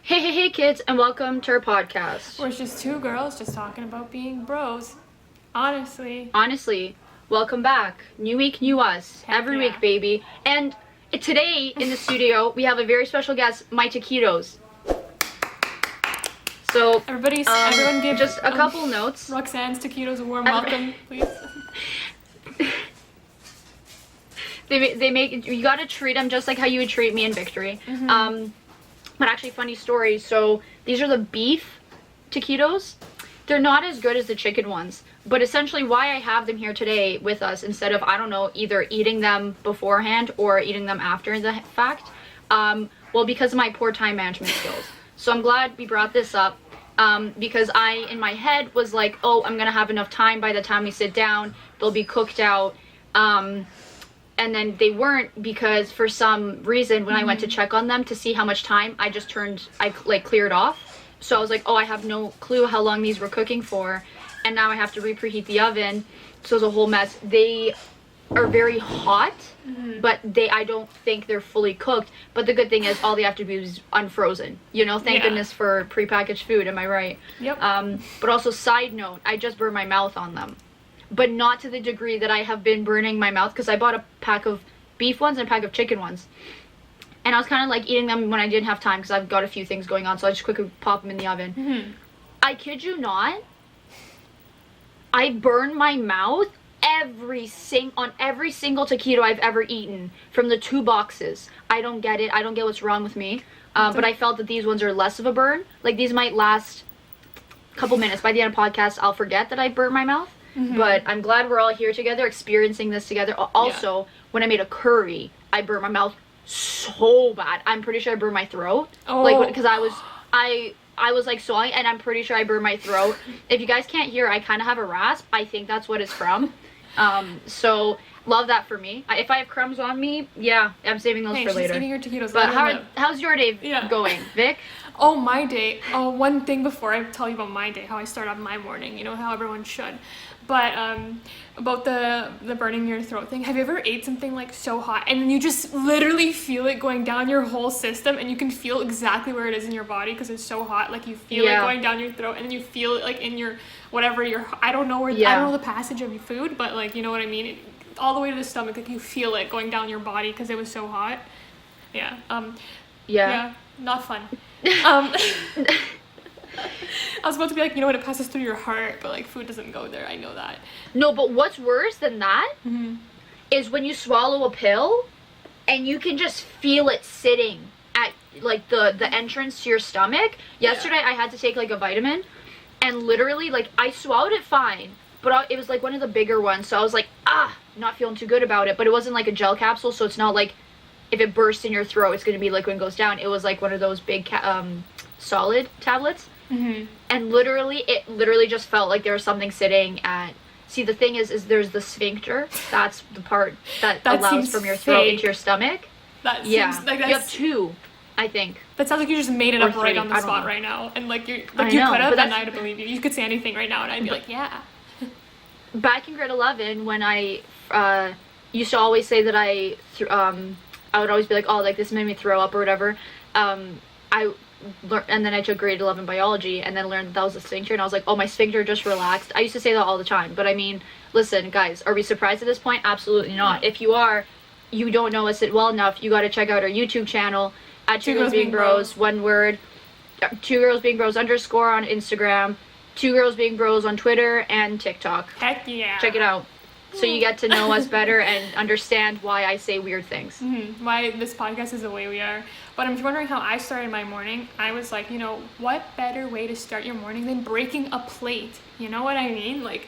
Hey kids, and welcome to our podcast. We're just two girls just talking about being bros. Honestly, welcome back. New week, new us. Every week, baby. And today in the studio, we have a very special guest, my taquitos. So, everyone give just a couple notes. Roxanne's taquitos a warm welcome, please. They make, you gotta treat them just like how you would treat me in Victory. But actually, funny story. So these are the beef taquitos. They're not as good as the chicken ones. But essentially why I have them here today with us instead of, I don't know, either eating them beforehand or eating them after the fact. Well, because of my poor time management skills. So I'm glad we brought this up. Because I, in my head, was like, oh, I'm going to have enough time by the time we sit down. They'll be cooked out. And then they weren't, because for some reason when I went to check on them to see how much time, I cleared off. So I was like, oh, I have no clue how long these were cooking for. And now I have to preheat the oven. So it's a whole mess. They are very hot, but I don't think they're fully cooked. But the good thing is all they have to do is unfrozen. You know, thank goodness for prepackaged food, am I right? Yep. But also, side note, I just burned my mouth on them. But not to the degree that I have been burning my mouth, because I bought a pack of beef ones and a pack of chicken ones. And I was kind of like eating them when I didn't have time because I've got a few things going on, so I just quickly pop them in the oven. I kid you not, I burned my mouth on every single taquito I've ever eaten from the 2 boxes. I don't get it. I don't get what's wrong with me. But I felt that these ones are less of a burn. Like, these might last a couple minutes. By the end of the podcast, I'll forget that I burned my mouth. But I'm glad we're all here together, experiencing this together. Also, when I made a curry, I burned my mouth so bad. I'm pretty sure I burned my throat. Because I was like sawing, and I'm pretty sure I burned my throat. If you guys can't hear, I kind of have a rasp. I think that's what it's from. So love that for me. If I have crumbs on me, yeah, I'm saving those for later. Eating your taquitos. But how's your day going, Vic? Oh, my day. Oh, one thing before I tell you about my day, how I start off my morning, you know, how everyone should. But about the burning your throat thing, have you ever ate something like so hot and then you just literally feel it going down your whole system, and you can feel exactly where it is in your body because it's so hot? Like, you feel it going down your throat, and then you feel it like in your whatever your, I don't know the passage of your food, but like, you know what I mean, all the way to the stomach. Like, you feel it going down your body because it was so hot. Not fun. I was about to be like, you know what, it passes through your heart, but like, food doesn't go there. I know that. No, but what's worse than that is when you swallow a pill and you can just feel it sitting at like the entrance to your stomach. Yesterday I had to take like a vitamin, and literally, like, I swallowed it fine, but it was like one of the bigger ones, so I was like, not feeling too good about it. But it wasn't like a gel capsule, so it's not like if it bursts in your throat it's gonna be like when it goes down. It was like one of those big solid tablets. And it just felt like there was something sitting at. See, the thing is there's the sphincter. That's the part that allows from your throat into your stomach. That seems like that's, you have 2, I think. That sounds like you just made it up right on the spot right now, and like you could have, and I'd believe you. You could say anything right now, and I'd be like, yeah. Back in grade 11, when I used to always say that I would always be like, oh, like, this made me throw up or whatever. And then I took grade 11 biology and then learned that was a sphincter, and I was like, oh, my sphincter just relaxed. I used to say that all the time, but I mean, listen, guys, are we surprised at this point? Absolutely not. If you are, you don't know us well enough, you got to check out our YouTube channel at 2GirlsBeingBros, one word, 2GirlsBeingBros _ on Instagram, 2GirlsBeingBros on Twitter and TikTok. Heck yeah. Check it out. So you get to know us better and understand why I say weird things. Why this podcast is the way we are. But I'm wondering how I started my morning. I was like, you know, what better way to start your morning than breaking a plate? You know what I mean? Like,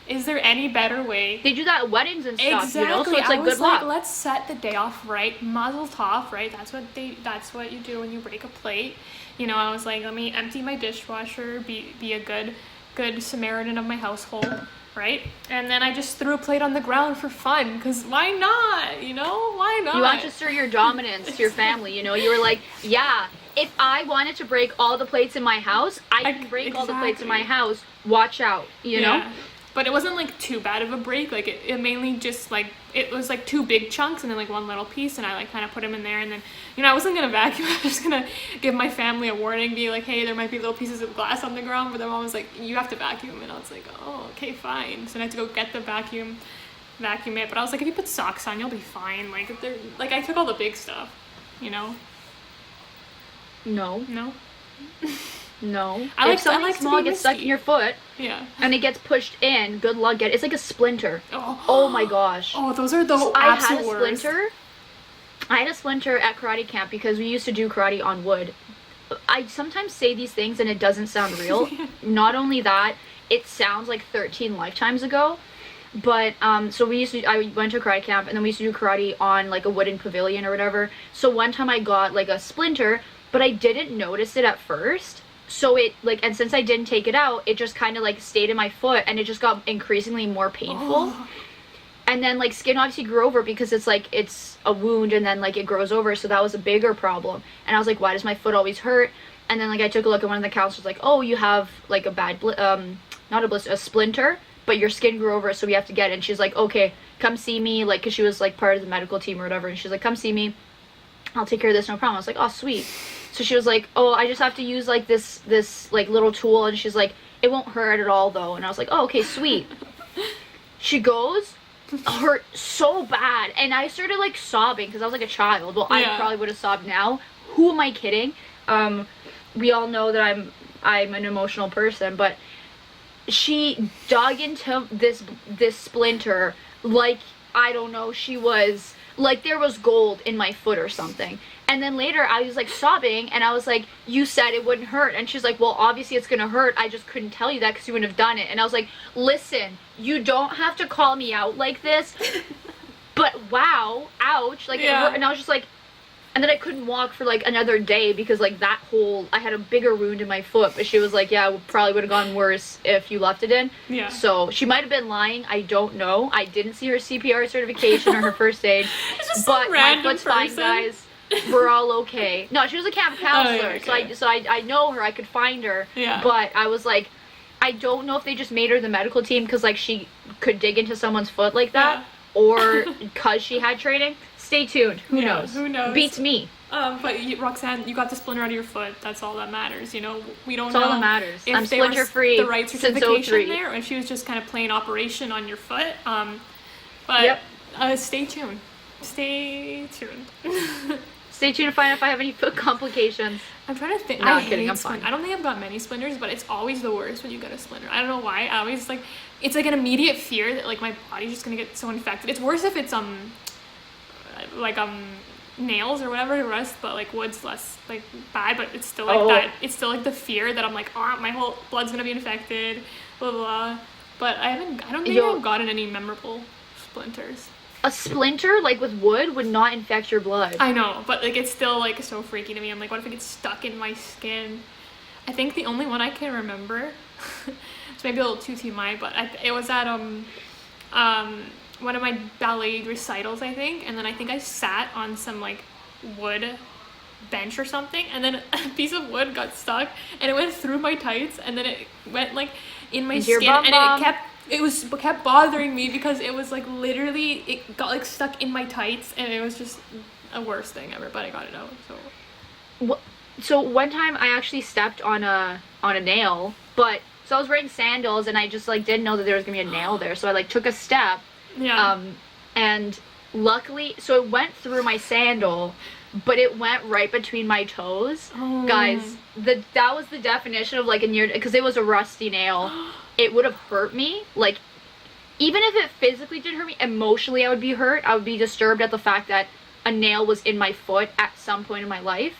is there any better way? They do that at weddings and stuff, exactly. You know? So it's like, good luck. Let's set the day off right. Mazel tov, right? That's what you do when you break a plate. You know, I was like, let me empty my dishwasher, be a good Samaritan of my household. Right? And then I just threw a plate on the ground for fun, because why not? You know? Why not? You want to assert your dominance to your family, you know? You were like, yeah, if I wanted to break all the plates in my house, I can break all the plates in my house. Watch out, you know? But it wasn't like too bad of a break. Like it mainly just like, it was like 2 big chunks and then like 1 little piece, and I like kind of put them in there, and then, you know, I wasn't gonna vacuum. I was just gonna give my family a warning, be like, hey, there might be little pieces of glass on the ground, but their mom was like, you have to vacuum, and I was like, oh, okay, fine. So I had to go get the vacuum it, but I was like, if you put socks on, you'll be fine. Like, they're like, I took all the big stuff, you know. No. No. I If something small gets stuck in your foot, yeah, and it gets pushed in, good luck. It's like a splinter. Oh my gosh. Oh, those are the I had absolute a worst. splinter. I had a splinter at karate camp because we used to do karate on wood. I sometimes say these things and it doesn't sound real. Not only that, it sounds like 13 lifetimes ago. But so I went to karate camp, and then we used to do karate on like a wooden pavilion or whatever. So one time I got like a splinter, but I didn't notice it at first. So it like, and since I didn't take it out, it just kind of like stayed in my foot, and it just got increasingly more painful. And then like skin obviously grew over because it's like, it's a wound, and then like it grows over. So that was a bigger problem. And I was like, why does my foot always hurt? And then like I took a look at one of the counselors, like, oh, you have like a bad, not a blister, a splinter, but your skin grew over it, so we have to get it. And she's like, okay, come see me, like, because she was like part of the medical team or whatever. And she's like, come see me, I'll take care of this, no problem. I was like, oh, sweet. So she was like, oh, I just have to use like this like little tool, and she's like, it won't hurt at all though. And I was like, oh, okay, sweet. She goes, hurt so bad, and I started like sobbing because I was like a child. Well, I probably would have sobbed now. Who am I kidding? We all know that I'm an emotional person, but she dug into this splinter like, I don't know, she was like, there was gold in my foot or something. And then later I was like sobbing, and I was like, you said it wouldn't hurt. And she's like, well, obviously it's gonna hurt, I just couldn't tell you that because you wouldn't have done it. And I was like, listen, you don't have to call me out like this, but wow, ouch, like it hurt. And I was just like, and then I couldn't walk for like another day because like that whole, I had a bigger wound in my foot. But she was like, yeah, it probably would have gone worse if you left it in. Yeah. So she might have been lying. I don't know. I didn't see her CPR certification or her first aid. But my foot's fine, guys. We're all okay. No, she was a camp counselor. Oh, yeah, okay. So I know her. I could find her. Yeah. But I was like, I don't know if they just made her the medical team because like she could dig into someone's foot like that, or because she had training. Stay tuned. Who knows? Who knows? Beats me. But Roxanne, you got the splinter out of your foot. That's all that matters. You know, we don't know. That's all that matters. If I'm splinter free. The right certification there, or if she was just kind of plain operation on your foot. But stay tuned. Stay tuned. Stay tuned to find out if I have any foot complications. I'm trying to think. No, I'm kidding. I'm fine. I don't think I've got many splinters, but it's always the worst when you get a splinter. I don't know why. I always like, it's like an immediate fear that like my body's just gonna get so infected. It's worse if it's nails or whatever to rust, but like wood's less like bad, but it's still like that. It's still like the fear that I'm like, oh, my whole blood's gonna be infected, blah blah blah. But I don't think I've gotten any memorable splinters. A splinter like with wood would not infect your blood. I know, but like it's still like so freaky to me. I'm like, what if it gets stuck in my skin? I think the only one I can remember, it's maybe a little too TMI, but it was at one of my ballet recitals, I think, and then I think I sat on some like wood bench or something, and then a piece of wood got stuck, and it went through my tights, and then it went like in my skin, and it kept bothering me because it was like literally, it got like stuck in my tights, and it was just a worst thing ever, but I got it out. So one time I actually stepped on a nail, but so I was wearing sandals, and I just like didn't know that there was gonna be a nail there, so I like took a step. Yeah. And luckily, so it went through my sandal, but it went right between my toes. Oh. Guys, that was the definition of like a near, because it was a rusty nail. It would have hurt me. Like, even if it physically didn't hurt me, emotionally I would be hurt. I would be disturbed at the fact that a nail was in my foot at some point in my life.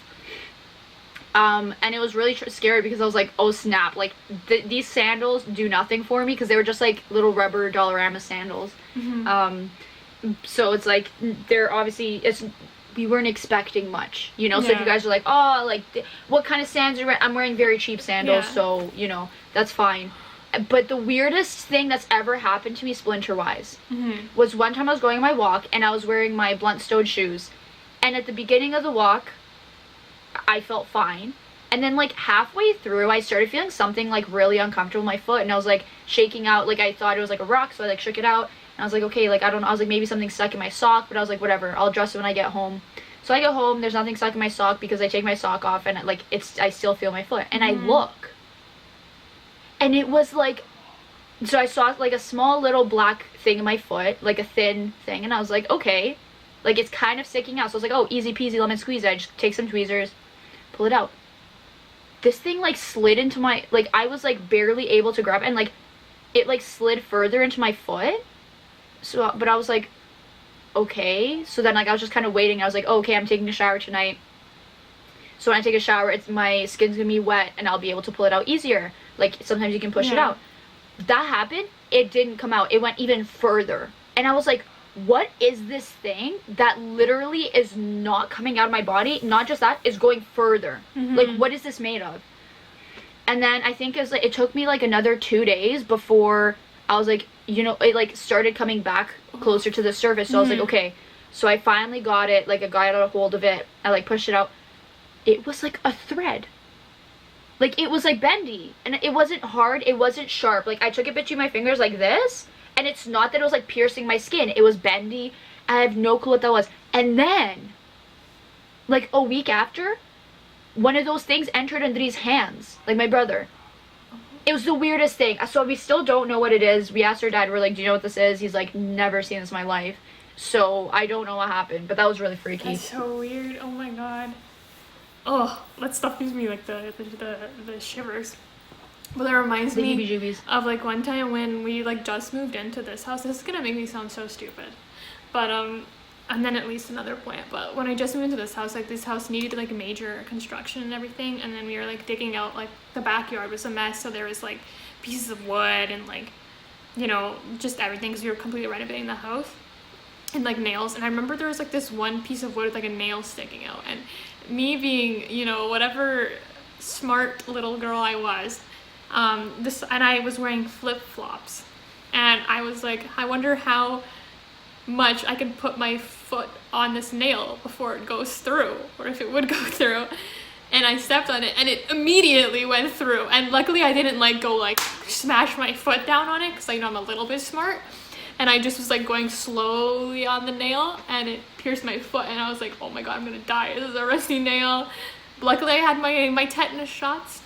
And it was really scary because I was like, oh snap, like these sandals do nothing for me because they were just like little rubber Dollarama sandals. Mm-hmm. So it's like, they're obviously, we weren't expecting much, you know. So if you guys are like, oh, like what kind of sandals are you wearing? I'm wearing very cheap sandals, so you know, that's fine. But the weirdest thing that's ever happened to me splinter wise was one time I was going on my walk and I was wearing my blunt-toed shoes, and at the beginning of the walk I felt fine, And then like halfway through, I started feeling something like really uncomfortable in my foot, and I was like shaking out. Like I thought it was like a rock, so I like shook it out, and I was like, okay, like I don't know. I was like, maybe something stuck in my sock, but I was like, whatever, I'll address it when I get home. So I go home. There's nothing stuck in my sock because I take my sock off, and like I still feel my foot, and I look, and it was like, so I saw like a small little black thing in my foot, like a thin thing, and I was like, okay, like it's kind of sticking out. So I was like, oh, easy peasy lemon squeezy. I just take some tweezers, pull it out. This thing like slid into my, like I was like barely able to grab it, and like it like slid further into my foot. So but I was like, okay. So then like I was just kind of waiting. I was like, oh, okay, I'm taking a shower tonight, so when I take a shower, my skin's gonna be wet and I'll be able to pull it out easier. Like sometimes you can push it out. That happened. It didn't come out. It went even further, and I was like, what is this thing that literally is not coming out of my body? Not just that, is going further. Like, what is this made of? And then I think it took me like another 2 days before I was like, you know, it like started coming back closer to the surface. So I was like, okay. So I finally got it, like I got a hold of it. I like pushed it out. It was like a thread. Like it was like bendy, and it wasn't hard. It wasn't sharp. Like I took it between my fingers like this. And it's not that it was like piercing my skin. It was bendy. I have no clue what that was. And then, like a week after, one of those things entered Andre's hands. Like my brother. It was the weirdest thing. So we still don't know what it is. We asked our dad, we're like, do you know what this is? He's like, never seen this in my life. So I don't know what happened. But that was really freaky. That's so weird. Oh my god. Oh, that stuff gives me like the shivers. Well, that reminds me of like one time when we like just moved into this house. This is gonna make me sound so stupid, but and then at least another point. But when I just moved into this house, like this house needed like major construction and everything, and then we were like digging out, like the backyard was a mess, so there was like pieces of wood and like, you know, just everything because we were completely renovating the house, and like nails. And I remember there was like this one piece of wood with like a nail sticking out, and me being, you know, whatever smart little girl I was. And I was wearing flip-flops, and I was like, I wonder how much I can put my foot on this nail before it goes through, or if it would go through. And I stepped on it, and it immediately went through, and luckily I didn't like go like smash my foot down on it, because I know I'm a little bit smart, and I just was like going slowly on the nail, and it pierced my foot, and I was like, oh my god, I'm gonna die, this is a rusty nail. Luckily I had my tetanus shots.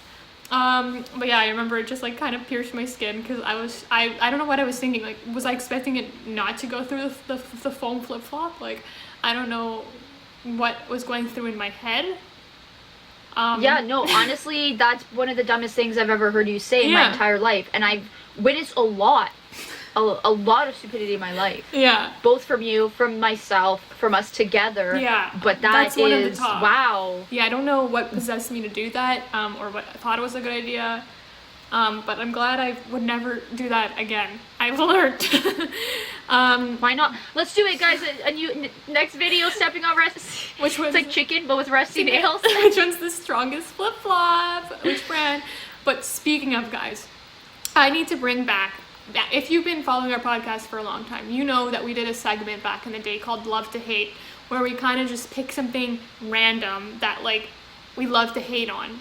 But yeah, I remember it just like kind of pierced my skin, because I don't know what I was thinking. Like, was I expecting it not to go through the foam flip-flop? Like, I don't know what was going through in my head. Yeah, no, honestly, that's one of the dumbest things I've ever heard you say in my entire life, and I've witnessed a lot of stupidity in my life. Yeah. Both from you, from myself, from us together. Yeah. But that's one of the top. Wow. Yeah, I don't know what possessed me to do that, or what I thought it was a good idea. But I'm glad I would never do that again. I've learned. Why not? Let's do it, guys. A new next video, stepping on rusty. Which one's it's like chicken, but with rusty nails. Which one's the strongest flip-flop? Which brand? But speaking of, guys, I need to bring back. If you've been following our podcast for a long time, you know that we did a segment back in the day called Love to Hate, where we kind of just pick something random that like we love to hate on,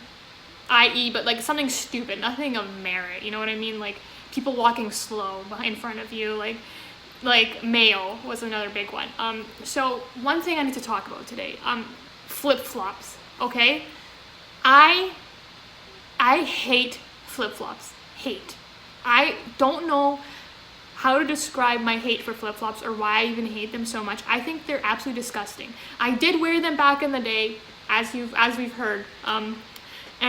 i.e. but like something stupid, nothing of merit, you know what I mean? Like people walking slow in front of you, like mail was another big one. So one thing I need to talk about today, flip-flops, okay? I hate flip-flops. Hate. I don't know how to describe my hate for flip-flops or why I even hate them so much. I think they're absolutely disgusting. I did wear them back in the day, as we've heard. And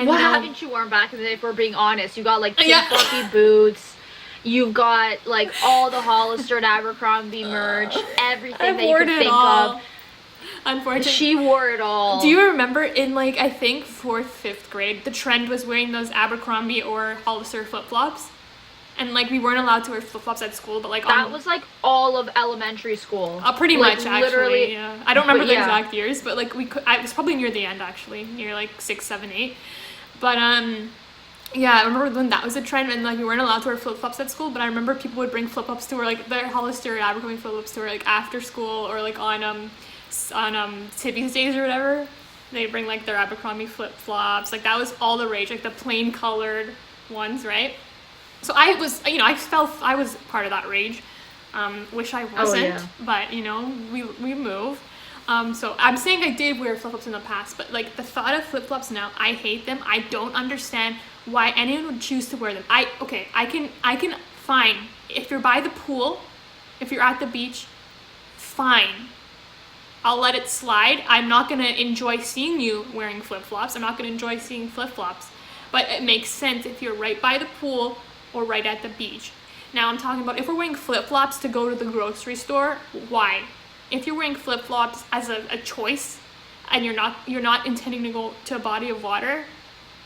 what haven't you worn back in the day, if we're being honest? You got like pink fluffy boots. You've got like all the Hollister and Abercrombie merch, everything that you could think of. Unfortunately, she wore it all. Do you remember in like, I think 4th, 5th grade, the trend was wearing those Abercrombie or Hollister flip-flops? And like we weren't allowed to wear flip-flops at school, but like that was like all of elementary school. Pretty like, much, actually. Literally, yeah. I don't remember the exact years, but like it was probably near the end, actually, near like 6, 7, 8. But yeah, I remember when that was a trend, and like we weren't allowed to wear flip-flops at school. But I remember people would bring flip-flops to wear, like their Hollister Abercrombie flip-flops to wear like after school, or like on Tibby's days or whatever. They bring like their Abercrombie flip-flops. Like that was all the rage, like the plain colored ones, right? So I was, I was part of that rage. Wish I wasn't, but we move. So I'm saying I did wear flip-flops in the past, but like the thought of flip-flops now, I hate them. I don't understand why anyone would choose to wear them. I can fine. If you're by the pool, if you're at the beach, fine. I'll let it slide. I'm not going to enjoy seeing you wearing flip-flops. I'm not going to enjoy seeing flip-flops. But it makes sense if you're right by the pool or right at the beach. Now I'm talking about if we're wearing flip-flops to go to the grocery store, why? If you're wearing flip-flops as a choice and you're not intending to go to a body of water,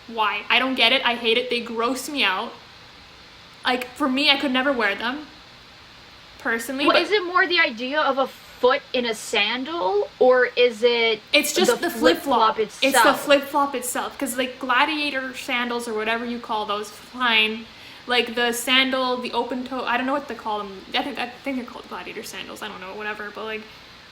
why? I don't get it. I hate it. They gross me out. Like, for me, I could never wear them, personally. Well, is it more the idea of a foot in a sandal, or is it it's just the flip-flop itself? It's the flip-flop itself, because like gladiator sandals or whatever you call those, fine. Like the sandal, the open toe, I don't know what they call them. I think they're called gladiator sandals. I don't know, whatever. But like,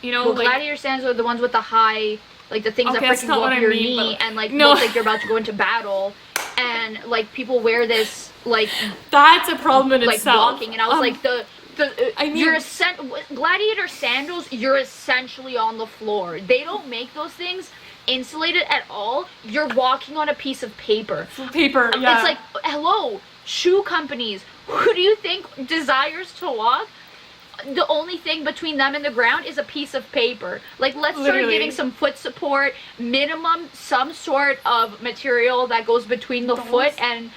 well, like, gladiator sandals are the ones with the high, like the things that freaking go up your knee and like look like you're about to go into battle, and like people wear this like that's a problem in like itself. Walking, and I was like gladiator sandals, you're essentially on the floor. They don't make those things insulated at all. You're walking on a piece of paper. Yeah. It's like, hello, shoe companies. Who do you think desires to walk? The only thing between them and the ground is a piece of paper. Like, let's start giving some foot support, minimum some sort of material that goes between the foot and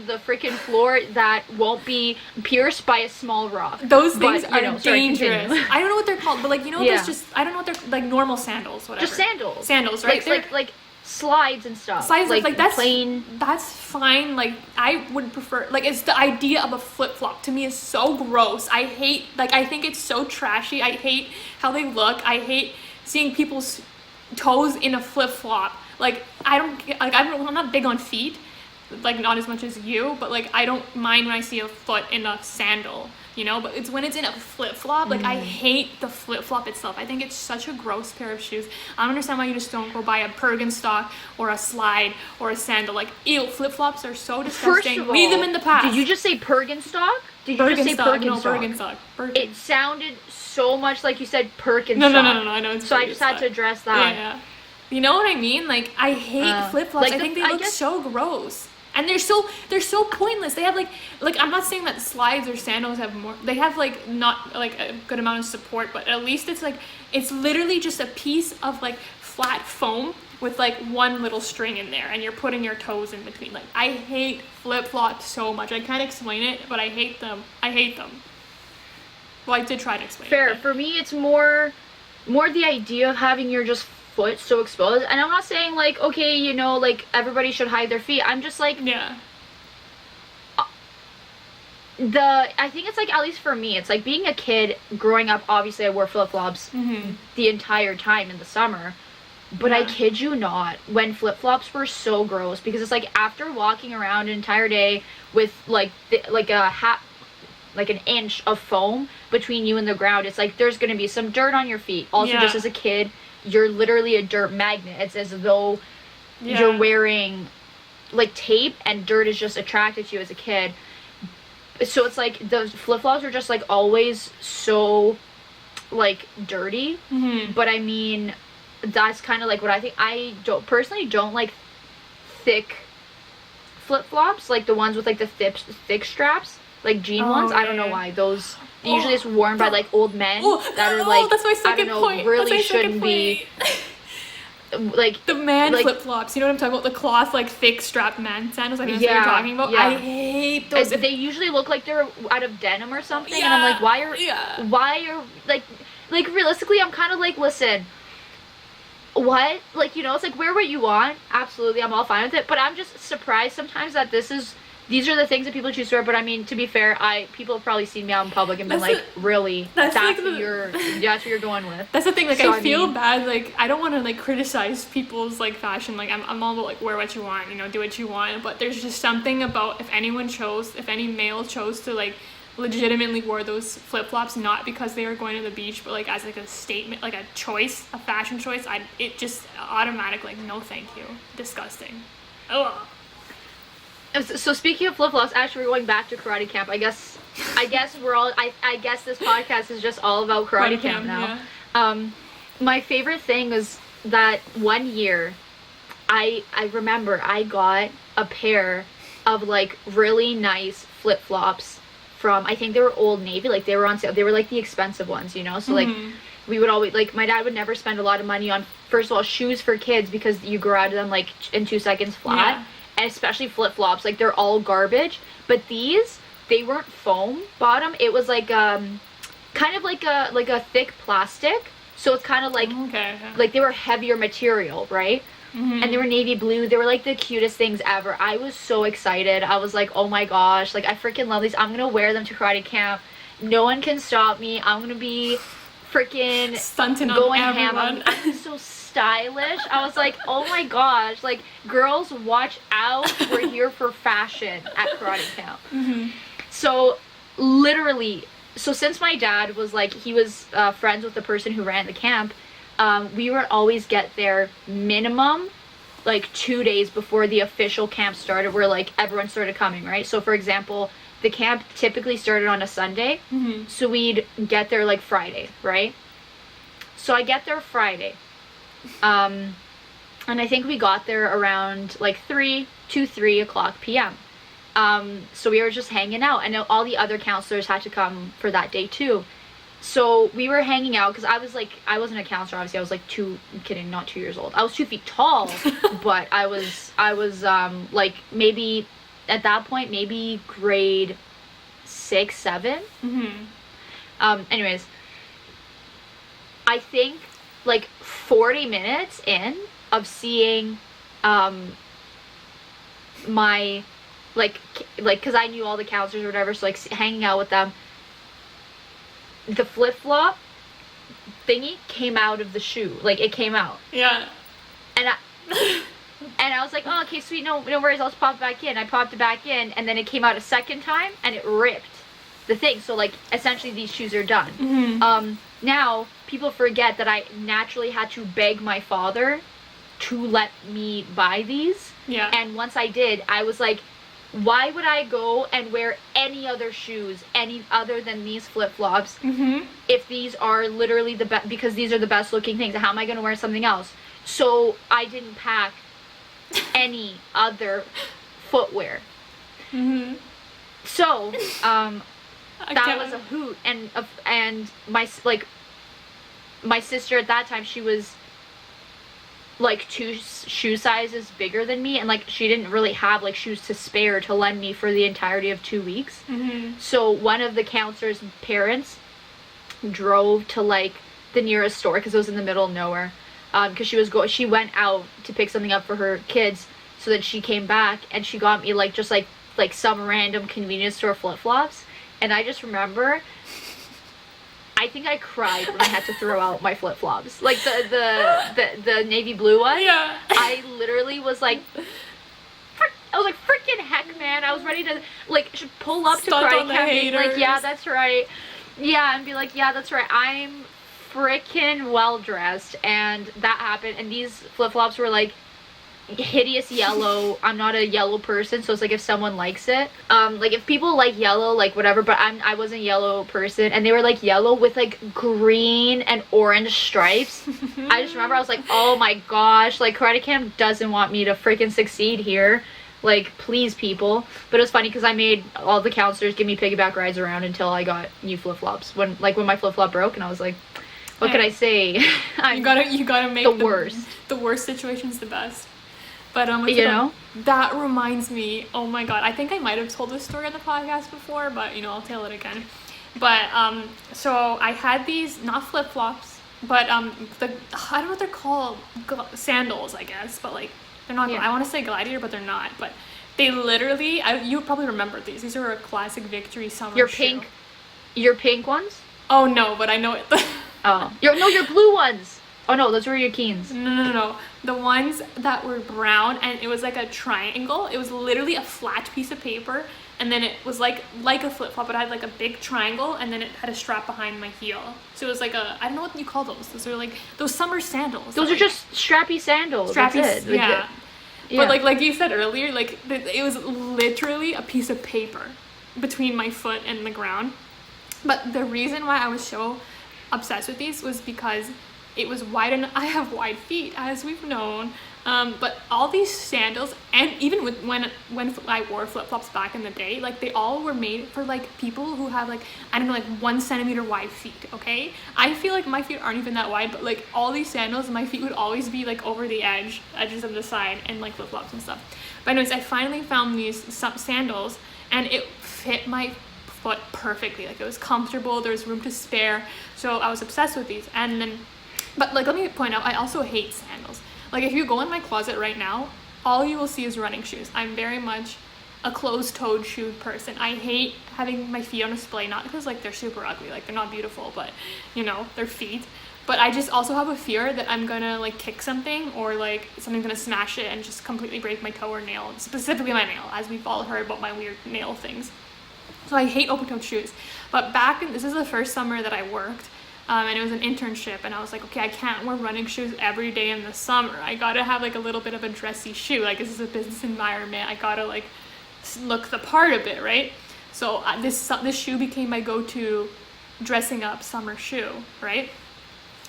the freaking floor that won't be pierced by a small rock. Those things are dangerous. I don't know what they're called, but like, there's just, I don't know what they're, like normal sandals, whatever. Just sandals. Sandals, right? Like slides and stuff. Slides, like that's plain. That's fine. Like, I would prefer, like, it's the idea of a flip-flop to me is so gross. I hate, like, I think it's so trashy. I hate how they look. I hate seeing people's toes in a flip-flop. Like, I'm not big on feet. Like, not as much as you, but like, I don't mind when I see a foot in a sandal, but it's when it's in a flip-flop. Like, I hate the flip-flop itself. I think it's such a gross pair of shoes. I don't understand why you just don't go buy a Birkenstock or a slide or a sandal. Like, ew, flip-flops are so disgusting. First of all, leave them in the past. Did you just say Birkenstock? Did you just say Birkenstock? No, It sounded so much like you said Birkenstock. No, I know it's so I just had to address that. Yeah. You know what I mean? Like, I hate flip-flops. I think they look so gross. And they're so pointless. They have like I'm not saying that slides or sandals have more. They have like not like a good amount of support, but at least it's literally just a piece of like flat foam with like one little string in there, and you're putting your toes in between. Like, I hate flip-flops so much. I can't explain it, but I hate them. Well, I did try to explain it. Fair. For me, it's more the idea of having your just foot so exposed. And I'm not saying like, okay, like everybody should hide their feet. I'm just like, yeah. I think it's like, at least for me, it's like being a kid growing up. Obviously I wore flip-flops the entire time in the summer, but I kid you not, when flip-flops were so gross, because it's like after walking around an entire day with like an inch of foam between you and the ground, it's like there's gonna be some dirt on your feet. Also, just as a kid, you're literally a dirt magnet. It's as though you're wearing like tape, and dirt is just attracted to you as a kid. So it's like the flip-flops are just like always so like dirty. But I mean, that's kind of like what I think. I personally don't like thick flip-flops, like the ones with like the thick straps, like jean ones. I don't know why those. Usually it's worn by like old men that are like, that's my second point. Really shouldn't be like the man flip-flops. You know what I'm talking about? The cloth like thick strap man sandals. I think that's what you're talking about. Yeah. I hate those. They usually look like they're out of denim or something, and I'm like, why are like realistically, I'm kind of like, listen, what, like, it's like, wear what you want. Absolutely, I'm all fine with it, but I'm just surprised sometimes that these are the things that people choose to wear. But I mean, to be fair, people have probably seen me out in public and been like, really? That's what you're going with. That's the thing. Like, so, I feel bad. Like, I don't want to like criticize people's like fashion. Like, I'm all about like, wear what you want, do what you want. But there's just something about if any male chose to like legitimately wore those flip-flops not because they were going to the beach, but like as like a statement, like a choice, a fashion choice, it just automatic, like, no thank you. Disgusting. Ugh. So speaking of flip-flops, actually we're going back to karate camp. I guess we're all I guess this podcast is just all about karate camp now. Yeah. My favorite thing was that one year I remember I got a pair of like really nice flip-flops from, I think they were Old Navy, like they were on sale. They were like the expensive ones, you know? So like we would always, like, my dad would never spend a lot of money on, first of all, shoes for kids because you grow out of them like in 2 seconds flat. Yeah. And especially flip-flops, like they're all garbage. But these, they weren't foam bottom. It was like kind of like a thick plastic. So it's kind of like like they were heavier material, right? And they were navy blue. They were like the cutest things ever. I was so excited. I was like, oh my gosh, like I freaking love these. I'm gonna wear them to karate camp. No one can stop me. I'm gonna be freaking stunting going on ham. I'm so stylish. I was like, oh my gosh, like girls, watch out. We're here for fashion at karate camp. So literally, so since my dad was like, he was friends with the person who ran the camp, we would always get there minimum like 2 days before the official camp started, where like everyone started coming, right? So for example, the camp typically started on a Sunday, so we'd get there like Friday, right? So I get there Friday, and I think we got there around like 3 o'clock p.m. So we were just hanging out, and all the other counselors had to come for that day too. So we were hanging out because I wasn't a counselor, obviously. I was like not 2 years old. I was 2 feet tall, but I was like maybe at that point, maybe grade 6, 7. Anyways, I think like 40 minutes in of seeing my like because I knew all the counselors or whatever, so like hanging out with them, the flip-flop thingy came out of the shoe. Like, it came out. Yeah. And I was like, oh, okay, sweet, no worries, I'll just pop it back in. I popped it back in, and then it came out a second time, and it ripped the thing. So, like, essentially these shoes are done. Now, people forget that I naturally had to beg my father to let me buy these. Yeah. And once I did, I was like, why would I go and wear any other shoes, any other than these flip-flops, if these are literally the best, because these are the best looking things? How am I going to wear something else? So I didn't pack any other footwear. So that was a hoot. And my sister at that time, she was like 2 shoe sizes bigger than me, and like she didn't really have like shoes to spare to lend me for the entirety of 2 weeks. So one of the counselors' parents drove to like the nearest store because it was in the middle of nowhere, because she went out to pick something up for her kids. So then she came back and she got me like just like some random convenience store flip-flops, and I just remember I think I cried when I had to throw out my flip-flops. Like the navy blue one. Yeah. I literally was like, freaking heck, man. I was ready to like pull up Stunt to on the karate camp, being like, haters. yeah, that's right. Yeah, and be like, yeah, that's right. I'm freaking well dressed, and that happened. And these flip-flops were like hideous yellow. I'm not a yellow person, so it's like if someone likes it, like if people like yellow, like whatever, but I wasn't a yellow person, and they were like yellow with like green and orange stripes. I just remember I was like, oh my gosh, like karate camp doesn't want me to freaking succeed here, like please people. But it was funny because I made all the counselors give me piggyback rides around until I got new flip-flops when my flip-flop broke, and I was like, what can I say? You gotta make the worst. The worst situation's the best. But you know, that reminds me, oh my god, I think I might have told this story on the podcast before, but I'll tell it again. But so I had these, not flip-flops, but I don't know what they're called, sandals, I guess, but like they're not. Yeah. I want to say gladiator, but they're not. But they literally, you probably remember these. These are a classic Victory summer shoe. Your pink ones? Oh no, but I know it. Oh, your blue ones. Oh no, those were your Keens. No. The ones that were brown, and it was like a triangle. It was literally a flat piece of paper and then it was like a flip-flop, but it had like a big triangle, and then it had a strap behind my heel. So it was like a, I don't know what you call those. Those are like those summer sandals. Those are just strappy sandals. Strappy, that's it. yeah. But like you said earlier, like it was literally a piece of paper between my foot and the ground. But the reason why I was so obsessed with these was because it was wide, and I have wide feet, as we've known. But all these sandals, and even when I wore flip-flops back in the day, like they all were made for like people who have like, I don't know, like 1 centimeter wide feet, okay? I feel like my feet aren't even that wide, but like all these sandals, my feet would always be like over the edges of the side, and like flip-flops and stuff. But anyways, I finally found these sandals, and it fit my foot perfectly. Like it was comfortable, there was room to spare, so I was obsessed with these. And then, but like, let me point out, I also hate sandals. Like if you go in my closet right now, all you will see is running shoes. I'm very much a closed-toed shoe person. I hate having my feet on display, not because like they're super ugly, like they're not beautiful, but you know, they're feet. But I just also have a fear that I'm gonna like kick something, or like something's gonna smash it and just completely break my toe or nail, specifically my nail, as we've all heard about my weird nail things. So I hate open-toed shoes. But this is the first summer that I worked, and it was an internship, and I was like, okay, I can't wear running shoes every day in the summer. I gotta have like a little bit of a dressy shoe. Like this is a business environment. I gotta like look the part a bit, right? So this shoe became my go-to dressing up summer shoe, right?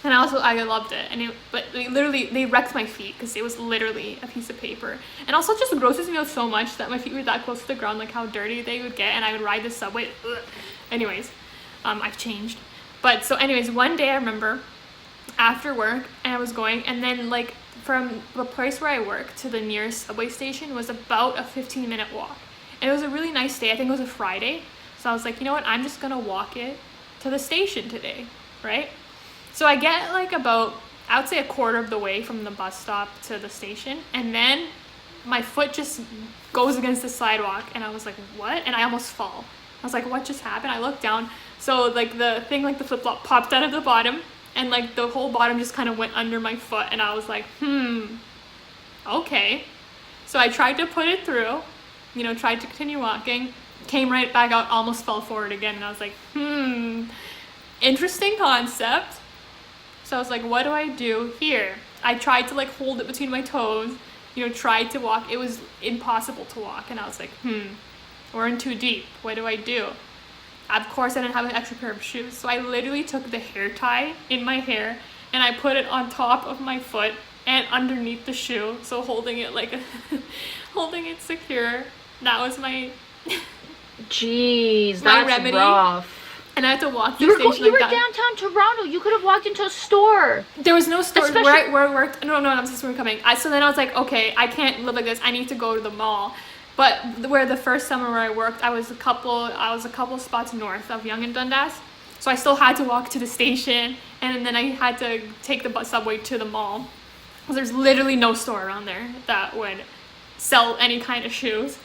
And I loved it, but they wrecked my feet because it was literally a piece of paper. And also it just grosses me out so much that my feet were that close to the ground, like how dirty they would get, and I would ride the subway. Ugh. Anyways, I've changed. But so anyways, one day I remember after work, and I was going, and then like from the place where I work to the nearest subway station was about a 15-minute walk. And it was a really nice day. I think it was a Friday. So I was like, you know what? I'm just gonna walk it to the station today, right? So I get like about, I would say, a quarter of the way from the bus stop to the station, and then my foot just goes against the sidewalk, and I was like, what? And I almost fall. I was like, what just happened? I looked down, so like the thing, like the flip-flop popped out of the bottom, and like the whole bottom just kind of went under my foot, and I was like, okay. So I tried to put it through, you know, tried to continue walking, came right back out, almost fell forward again, and I was like, interesting concept. So I was like, what do I do here? I tried to like hold it between my toes, you know, tried to walk. It was impossible to walk, and I was like, we're in too deep. What do I do? Of course, I didn't have an extra pair of shoes, so I literally took the hair tie in my hair, and I put it on top of my foot and underneath the shoe, so holding it like, holding it secure. That was my Jeez, my that's remedy. rough. And I had to walk to the station. You were downtown Toronto. You could have walked into a store. There was no store where I worked. No, I'm just coming. So then I was like, okay, I can't live like this. I need to go to the mall. But where the first summer where I worked, I was a couple spots north of Yonge and Dundas. So I still had to walk to the station, and then I had to take the subway to the mall. There's literally no store around there that would sell any kind of shoes.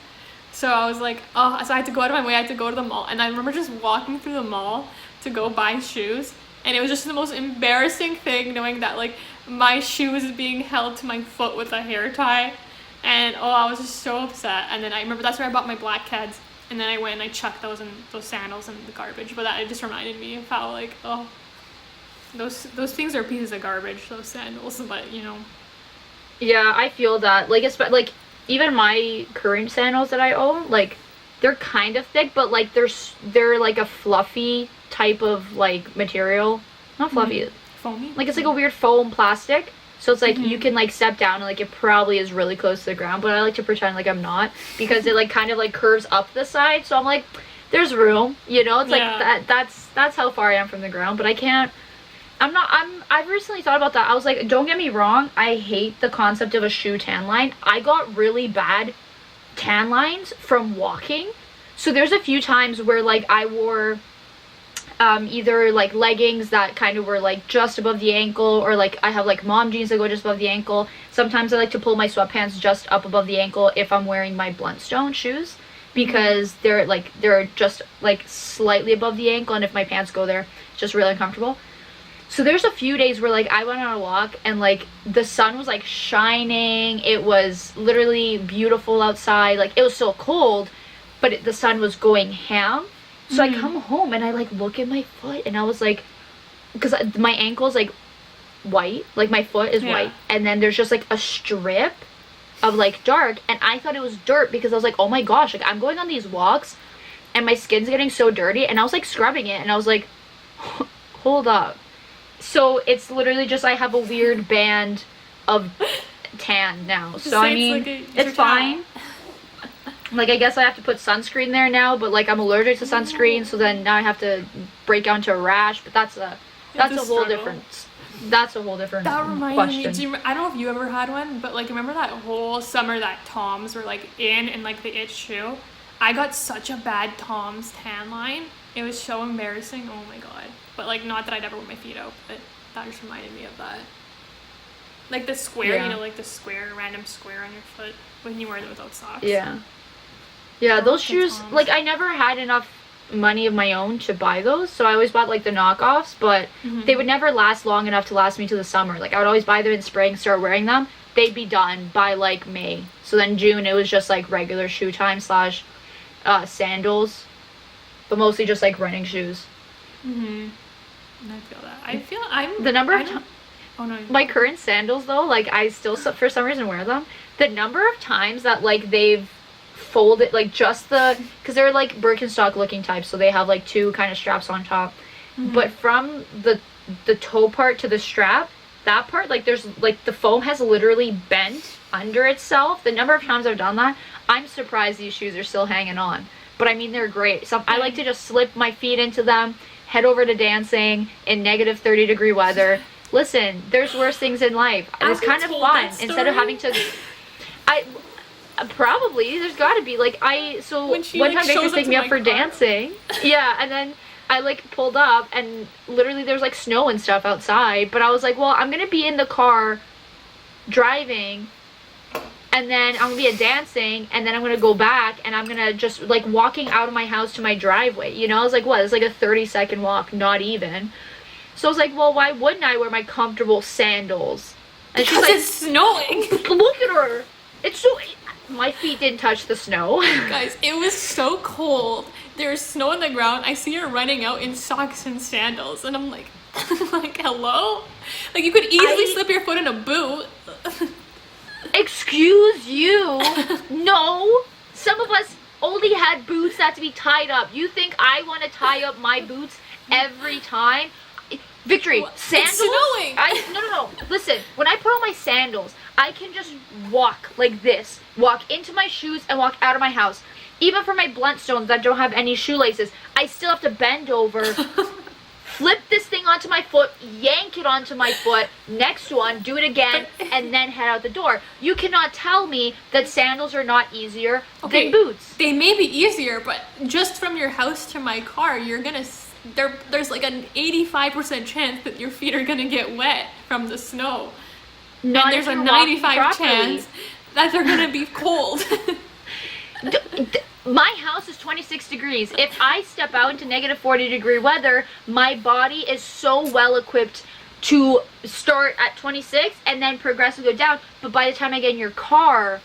So I was like, so I had to go out of my way. I had to go to the mall, and I remember just walking through the mall to go buy shoes, and it was just the most embarrassing thing knowing that like my shoe was being held to my foot with a hair tie, and I was just so upset. And then I remember that's where I bought my black Keds, and then I went and I chucked those sandals in the garbage. But that, it just reminded me of how like those things are pieces of garbage, those sandals. But you know, yeah, I feel that. Like even my current sandals that I own, like they're kind of thick, but like they're like a fluffy type of like material. Not fluffy. Foamy? Like it's like a weird foam plastic. So it's like you can like step down and like it probably is really close to the ground, but I like to pretend like I'm not, because it like kind of like curves up the side. So I'm like, there's room, you know? It's like that's how far I am from the ground, but I can't. I've recently thought about that. I was like, don't get me wrong, I hate the concept of a shoe tan line. I got really bad tan lines from walking. So there's a few times where like I wore either like leggings that kind of were like just above the ankle, or like I have like mom jeans that go just above the ankle. Sometimes I like to pull my sweatpants just up above the ankle if I'm wearing my Bluntstone shoes, because they're just like slightly above the ankle, and if my pants go there, it's just really uncomfortable. So there's a few days where like I went on a walk and like the sun was like shining. It was literally beautiful outside. Like it was still cold, but the sun was going ham. So I come home and I like look at my foot and I was like, because my ankle's like white, like my foot is white, and then there's just like a strip of like dark, and I thought it was dirt because I was like, oh my gosh, like I'm going on these walks and my skin's getting so dirty, and I was like scrubbing it and I was like, hold up. So it's literally just I have a weird band of tan now. So I mean, it's fine. Like, I guess I have to put sunscreen there now, but like I'm allergic to sunscreen, so then now I have to break out into a rash. But that's a whole different. That's a whole different that reminds question. Me, I don't know if you ever had one, but like remember that whole summer that Toms were like in and like the itch shoe? I got such a bad Toms tan line. It was so embarrassing. Oh my god. But like, not that I'd ever wear my feet out, but that just reminded me of that. Like the square, you know, like the square, random square on your foot when you wear it without socks. Yeah, those shoes, like I never had enough money of my own to buy those, so I always bought like the knockoffs, but they would never last long enough to last me to the summer. Like I would always buy them in spring, start wearing them. They'd be done by like May. So then June it was just like regular shoe time / sandals, but mostly just like running shoes. I feel that. I feel I'm the number of oh no. My current sandals though, like I still for some reason wear them. The number of times that like they've folded, like just because they're like Birkenstock looking types, so they have like two kind of straps on top, but from the toe part to the strap, that part, like there's like the foam has literally bent under itself. The number of times I've done that, I'm surprised these shoes are still hanging on. But I mean, they're great. So I like to just slip my feet into them, head over to dancing in negative 30-degree weather. Listen, there's worse things in life. It's kind of fun instead of having to. Probably there's got to be like one time Victor picked me up for dancing. Yeah, and then I like pulled up and literally there's like snow and stuff outside, but I was like, well, I'm gonna be in the car driving, and then I'm gonna be at dancing, and then I'm gonna go back and I'm gonna just like walking out of my house to my driveway, you know. I was like, what, it's like a 30-second walk, not even. So I was like, well, why wouldn't I wear my comfortable sandals? And she's like, it's snowing. Look at her, it's so. My feet didn't touch the snow. Guys, it was so cold. There was snow on the ground. I see her running out in socks and sandals, and I'm like, hello? Like, you could easily slip your foot in a boot. Excuse you? No. Some of us only had boots that had to be tied up. You think I want to tie up my boots every time? Victory, sandals? It's snowing. No. Listen, when I put on my sandals, I can just walk like this. Walk into my shoes and walk out of my house. Even for my Bluntstones that don't have any shoelaces, I still have to bend over, flip this thing onto my foot, yank it onto my foot, next one, do it again, and then head out the door. You cannot tell me that sandals are not easier than boots. They may be easier, but just from your house to my car, you're gonna... There's like an 85% chance that your feet are gonna get wet from the snow. And there's a 95 chance that they're gonna be cold. My house is 26 degrees. If I step out into negative 40-degree weather, my body is so well equipped to start at 26 and then progressively go down. But by the time I get in your car,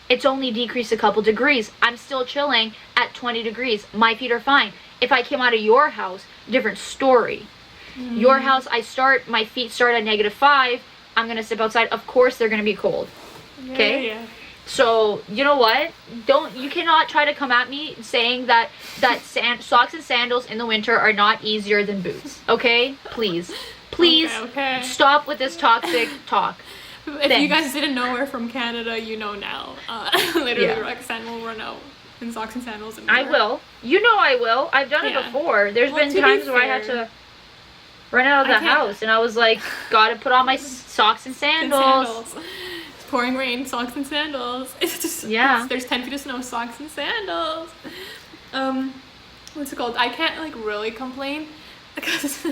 it's only decreased a couple degrees. I'm still chilling at 20 degrees. My feet are fine. If I came out of your house, different story. Your house, my feet start at negative 5. I'm gonna step outside. Of course, they're gonna be cold. Okay. Yeah. So you know what? You cannot try to come at me saying that socks and sandals in the winter are not easier than boots. Okay, please, okay. Stop with this toxic talk. If you guys didn't know we're from Canada, you know now. Literally, Roxanne will run out in socks and sandals. I will. You know I will. I've done it before. There's been times where I had to run out of the house and I was like, gotta put on my socks and sandals. It's pouring rain, socks and sandals. It's just there's 10 feet of snow, socks and sandals. What's it called? I can't like really complain because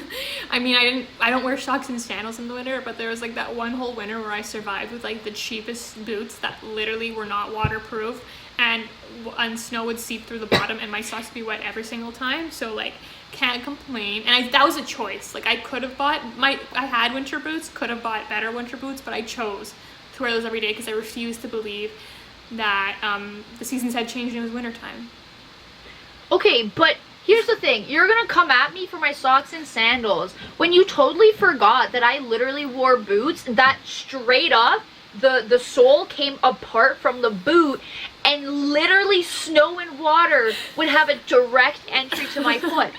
I mean I don't wear socks and sandals in the winter, but there was like that one whole winter where I survived with like the cheapest boots that literally were not waterproof, and snow would seep through the bottom and my socks would be wet every single time. So like, can't complain. And that was a choice. Like, I could have bought I had winter boots, could have bought better winter boots, but I chose to wear those every day because I refused to believe that the seasons had changed and it was wintertime. Okay, but here's the thing. You're gonna come at me for my socks and sandals when you totally forgot that I literally wore boots that straight up, the sole came apart from the boot, and literally snow and water would have a direct entry to my foot.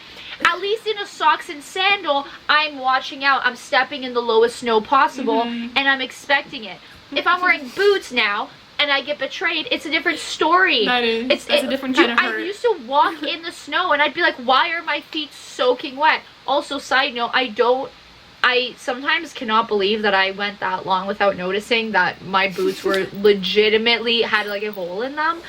At least in a socks and sandal, I'm watching out. I'm stepping in the lowest snow possible, and I'm expecting it. If I'm wearing boots now, and I get betrayed, it's a different story. That's a different kind of hurt. I used to walk in the snow and I'd be like, why are my feet soaking wet? Also, side note, I sometimes cannot believe that I went that long without noticing that my boots were legitimately had like a hole in them.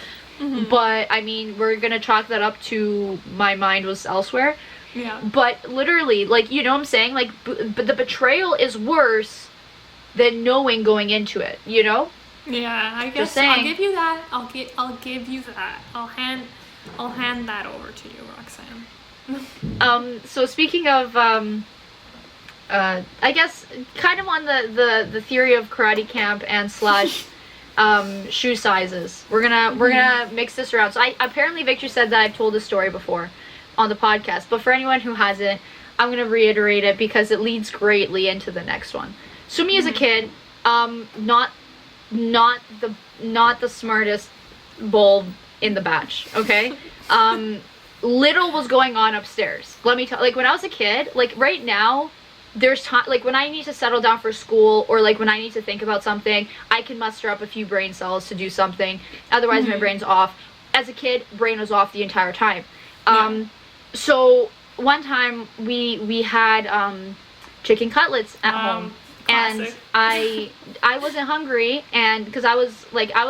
But I mean, we're gonna chalk that up to my mind was elsewhere. Yeah. But literally, like, you know what I'm saying? Like, but the betrayal is worse than knowing going into it, you know? Yeah, I guess I'll give you that. I'll give you that. I'll hand that over to you, Roxanne. So speaking of I guess kind of on the theory of karate camp and slash shoe sizes. We're gonna mix this around. So apparently Victor said that I've told this story before on the podcast, but for anyone who hasn't, I'm gonna reiterate it because it leads greatly into the next one. So me as a kid, not the smartest bulb in the batch, okay? Little was going on upstairs. Let me tell, like, when I was a kid, like, right now, there's time, like, when I need to settle down for school, or, like, when I need to think about something, I can muster up a few brain cells to do something. Otherwise, my brain's off. As a kid, brain was off the entire time. So, one time, we had, chicken cutlets at home. Classic. And I wasn't hungry, and because I was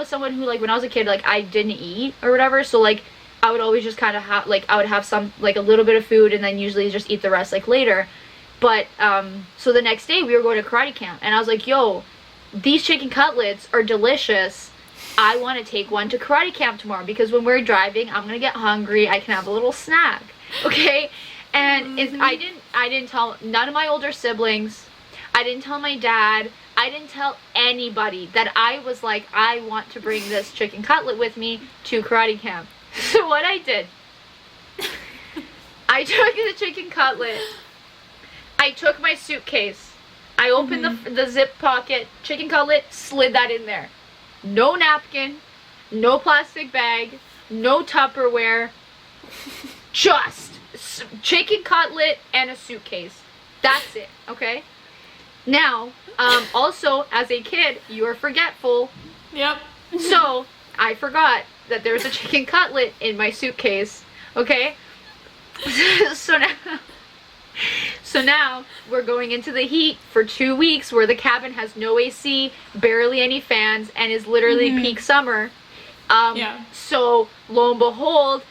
someone who, like, when I was a kid, like, I didn't eat or whatever, so, like, I would always just kind of have, like, I would have some, like, a little bit of food and then usually just eat the rest, like, later. But so the next day we were going to karate camp, and I was like, yo, these chicken cutlets are delicious. I want to take one to karate camp tomorrow because when we're driving, I'm gonna get hungry. I can have a little snack, okay? And I didn't tell none of my older siblings. I didn't tell my dad. I didn't tell anybody that I was like, I want to bring this chicken cutlet with me to karate camp. So what I did, I took the chicken cutlet. I took my suitcase. I opened the zip pocket, chicken cutlet, slid that in there. No napkin, no plastic bag, no Tupperware, just chicken cutlet and a suitcase. That's it, okay? Now, also, as a kid, you are forgetful. Yep. So, I forgot that there's a chicken cutlet in my suitcase, okay? So now, we're going into the heat for 2 weeks where the cabin has no AC, barely any fans, and is literally peak summer. So, lo and behold,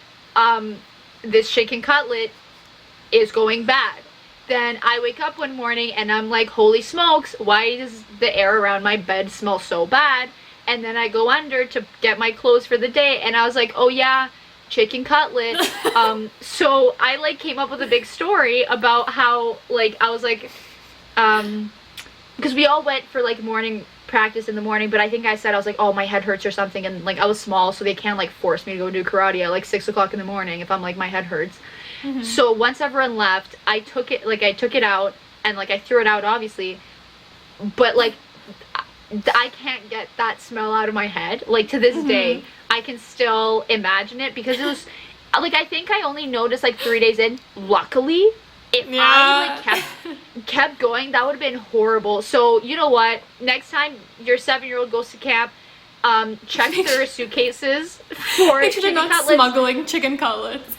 this chicken cutlet is going bad. Then I wake up one morning and I'm like, holy smokes, why does the air around my bed smell so bad? And then I go under to get my clothes for the day, and I was like, oh yeah, chicken cutlet. So I, like, came up with a big story about how, like, I was like, because we all went for, like, morning practice in the morning, but I think I said, I was like, oh, my head hurts or something, and, like, I was small, so they can't, like, force me to go do karate at, like, 6 o'clock in the morning if I'm like, my head hurts. So once everyone left, I took it out, and, like, I threw it out, obviously, but, like, I can't get that smell out of my head. Like, to this day, I can still imagine it, because it was, like, I think I only noticed, like, 3 days in. Luckily, if I, like, kept going, that would have been horrible. So, you know what? Next time your 7-year-old goes to camp, check their suitcases for make sure they're not cutlets. smuggling chicken cutlets.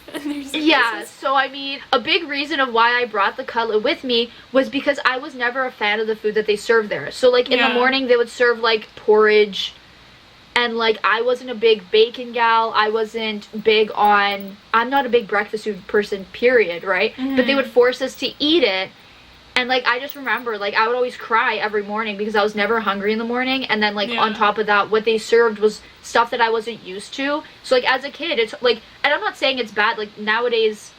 Yeah, so I mean, a big reason of why I brought the cutlet with me was because I was never a fan of the food that they served there. So, like, in the morning, they would serve, like, porridge, and, like, I wasn't a big bacon gal. I wasn't big on, I'm not a big breakfast food person, period, right? But they would force us to eat it, and, like, I just remember, like, I would always cry every morning because I was never hungry in the morning, and then, like, on top of that, what they served was stuff that I wasn't used to. So, like, as a kid, it's, like, and I'm not saying it's bad, like, nowadays,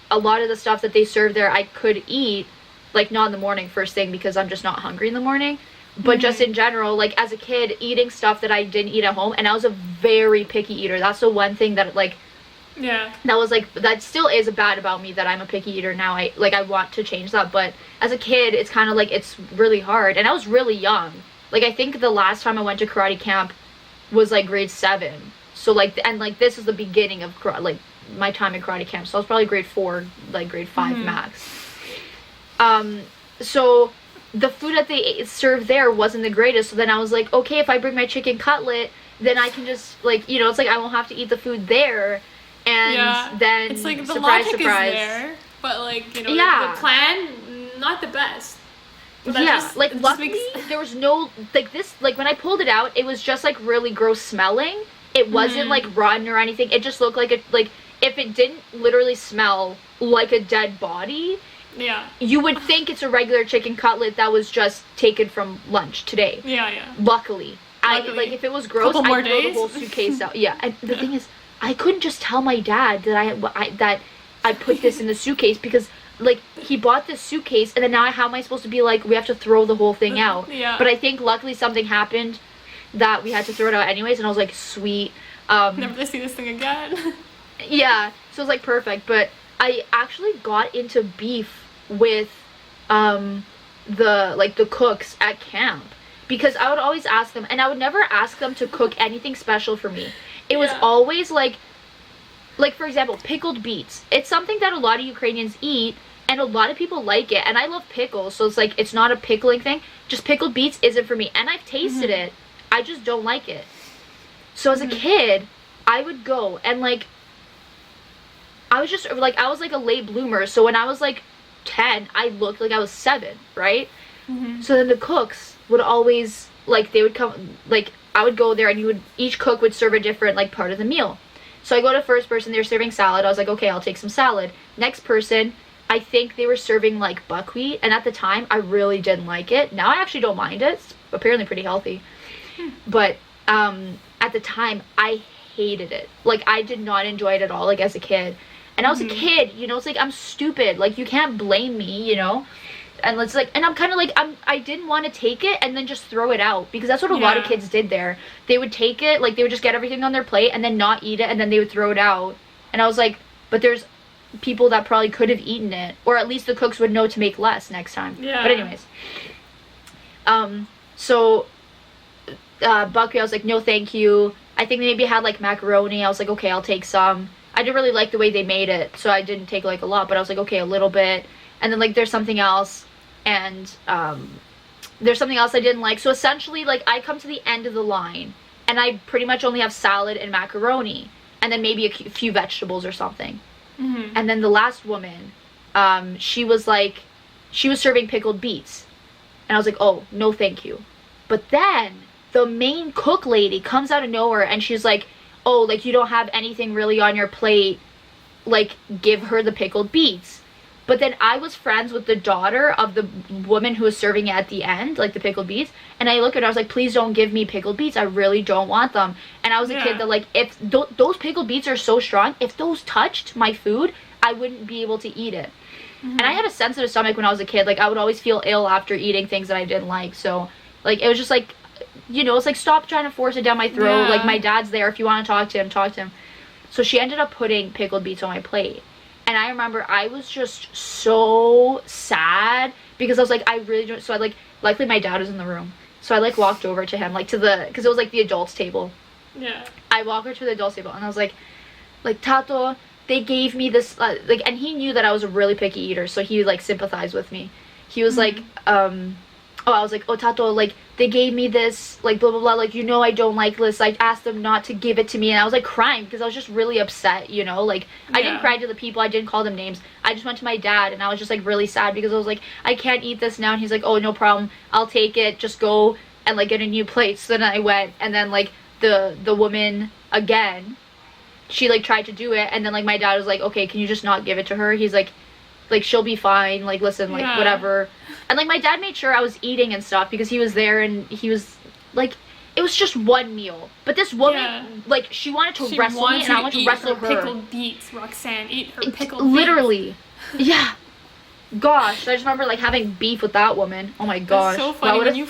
a lot of the stuff that they serve there, I could eat, like, not in the morning first thing because I'm just not hungry in the morning, but just in general, like, as a kid, eating stuff that I didn't eat at home, and I was a very picky eater. That's the one thing that, like, Yeah. That was like, that still is bad about me, that I'm a picky eater now. I want to change that, but as a kid it's kind of like, it's really hard, and I was really young. Like, I think the last time I went to karate camp was like grade 7, so like, and like this is the beginning of like my time in karate camp, so I was probably grade 4, like grade 5 max. So the food that they served there wasn't the greatest, so then I was like, okay, if I bring my chicken cutlet, then I can just, like, you know, it's like I won't have to eat the food there. And then, it's like the surprise, logic surprise. is there, but like, you know, the plan, not the best. Like, luckily there was no, like, this, like, when I pulled it out, it was just like really gross smelling. It wasn't like rotten or anything. It just looked like a, like, if it didn't literally smell like a dead body, you would think it's a regular chicken cutlet that was just taken from lunch today. Luckily. Like, if it was gross, I'd throw the whole suitcase out. And the thing is, I couldn't just tell my dad that I put this in the suitcase, because, like, he bought this suitcase, and then now how am I supposed to be like, we have to throw the whole thing out? But I think luckily something happened that we had to throw it out anyways, and I was like, sweet. Never to see this thing again. So it was like perfect. But I actually got into beef with the cooks at camp, because I would always ask them, and I would never ask them to cook anything special for me. It was always like, for example, pickled beets. It's something that a lot of Ukrainians eat, and a lot of people like it, and I love pickles, so it's like, it's not a pickling thing. Just pickled beets isn't for me, and I've tasted it, I just don't like it. So as a kid, I would go, and like, I was just like, I was like a late bloomer, so when I was like 10, I looked like I was 7, right? So then the cooks would always, like, they would come, like, I would go there, and each cook would serve a different, like, part of the meal. So I go to first person, they're serving salad. I was like, okay, I'll take some salad. Next person, I think they were serving, like, buckwheat, and at the time, I really didn't like it. Now I actually don't mind it. It's apparently pretty healthy. But at the time, I hated it. Like, I did not enjoy it at all, like, as a kid. And I was a kid, you know, it's like, I'm stupid. Like, you can't blame me, you know? And it's like, and I'm kind of like, I didn't want to take it and then just throw it out, because that's what a lot of kids did there. They would take it, like, they would just get everything on their plate and then not eat it, and then they would throw it out. And I was like, but there's people that probably could have eaten it, or at least the cooks would know to make less next time. But anyways, so buckwheat, I was like, no thank you. I think they maybe had like macaroni. I was like, okay, I'll take some. I didn't really like the way they made it, so I didn't take like a lot, but I was like, okay, a little bit. And then, like, there's something else, and there's something else I didn't like. So essentially, like, I come to the end of the line, and I pretty much only have salad and macaroni, and then maybe a few vegetables or something. And then the last woman, she was serving pickled beets, and I was like, oh, no thank you. But then the main cook lady comes out of nowhere, and she's like, oh, like, you don't have anything really on your plate, like, give her the pickled beets. But then I was friends with the daughter of the woman who was serving it at the end, like, the pickled beets. And I looked at her, I was like, please don't give me pickled beets. I really don't want them. And I was a kid that, like, if those pickled beets are so strong, if those touched my food, I wouldn't be able to eat it. And I had a sensitive stomach when I was a kid. Like, I would always feel ill after eating things that I didn't like. So, like, it was just, like, you know, it's like, stop trying to force it down my throat. Like, my dad's there. If you want to talk to him, talk to him. So she ended up putting pickled beets on my plate. And I remember I was just so sad, because I was like, I really don't. So I, like, luckily my dad was in the room. So I, like, walked over to him, like, because it was, like, the adults table. I walked over to the adults table, and I was like, Tato, they gave me this, like, and he knew that I was a really picky eater, so he, like, sympathized with me. He was like, I was like, oh, Tato, like, they gave me this, like, blah, blah, blah, like, you know I don't like this. I asked them not to give it to me, and I was, like, crying, because I was just really upset, you know? Like, I didn't cry to the people, I didn't call them names. I just went to my dad, and I was just, like, really sad, because I was like, I can't eat this now, and he's like, oh, no problem, I'll take it, just go and, like, get a new plate. So then I went, and then, like, the woman, again, she, like, tried to do it, and then, like, my dad was like, okay, can you just not give it to her? He's like, she'll be fine, like, listen, like, whatever. And, like, my dad made sure I was eating and stuff, because he was there, and he was, like, it was just one meal. But this woman, like, she wanted to wrestle me, and I wanted to wrestle her. Pickled beets, Roxanne, eat her pickled beets. Literally. Yeah. Gosh, I just remember, like, having beef with that woman. Oh my gosh. It's so funny when you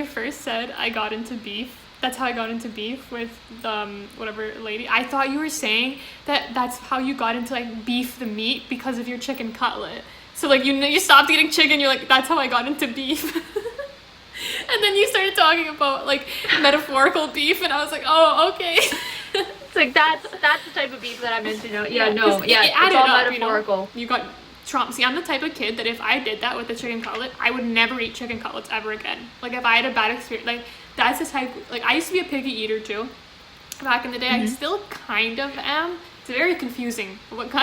first said, I got into beef. that's how I got into beef with the whatever lady. I thought you were saying that that's how you got into like beef the meat because of your chicken cutlet. So like you stopped eating chicken, you're like, that's how I got into beef. And then you started talking about like metaphorical beef, and I was like, oh, okay. It's like that's the type of beef that I'm into. No, yeah, no, it yeah, it's all metaphorical. You got trauma. See, I'm the type of kid that if I did that with the chicken cutlet, I would never eat chicken cutlets ever again. Like if I had a bad experience, like that's the type. Like I used to be a picky eater too. Back in the day, I still kind of am. It's very confusing what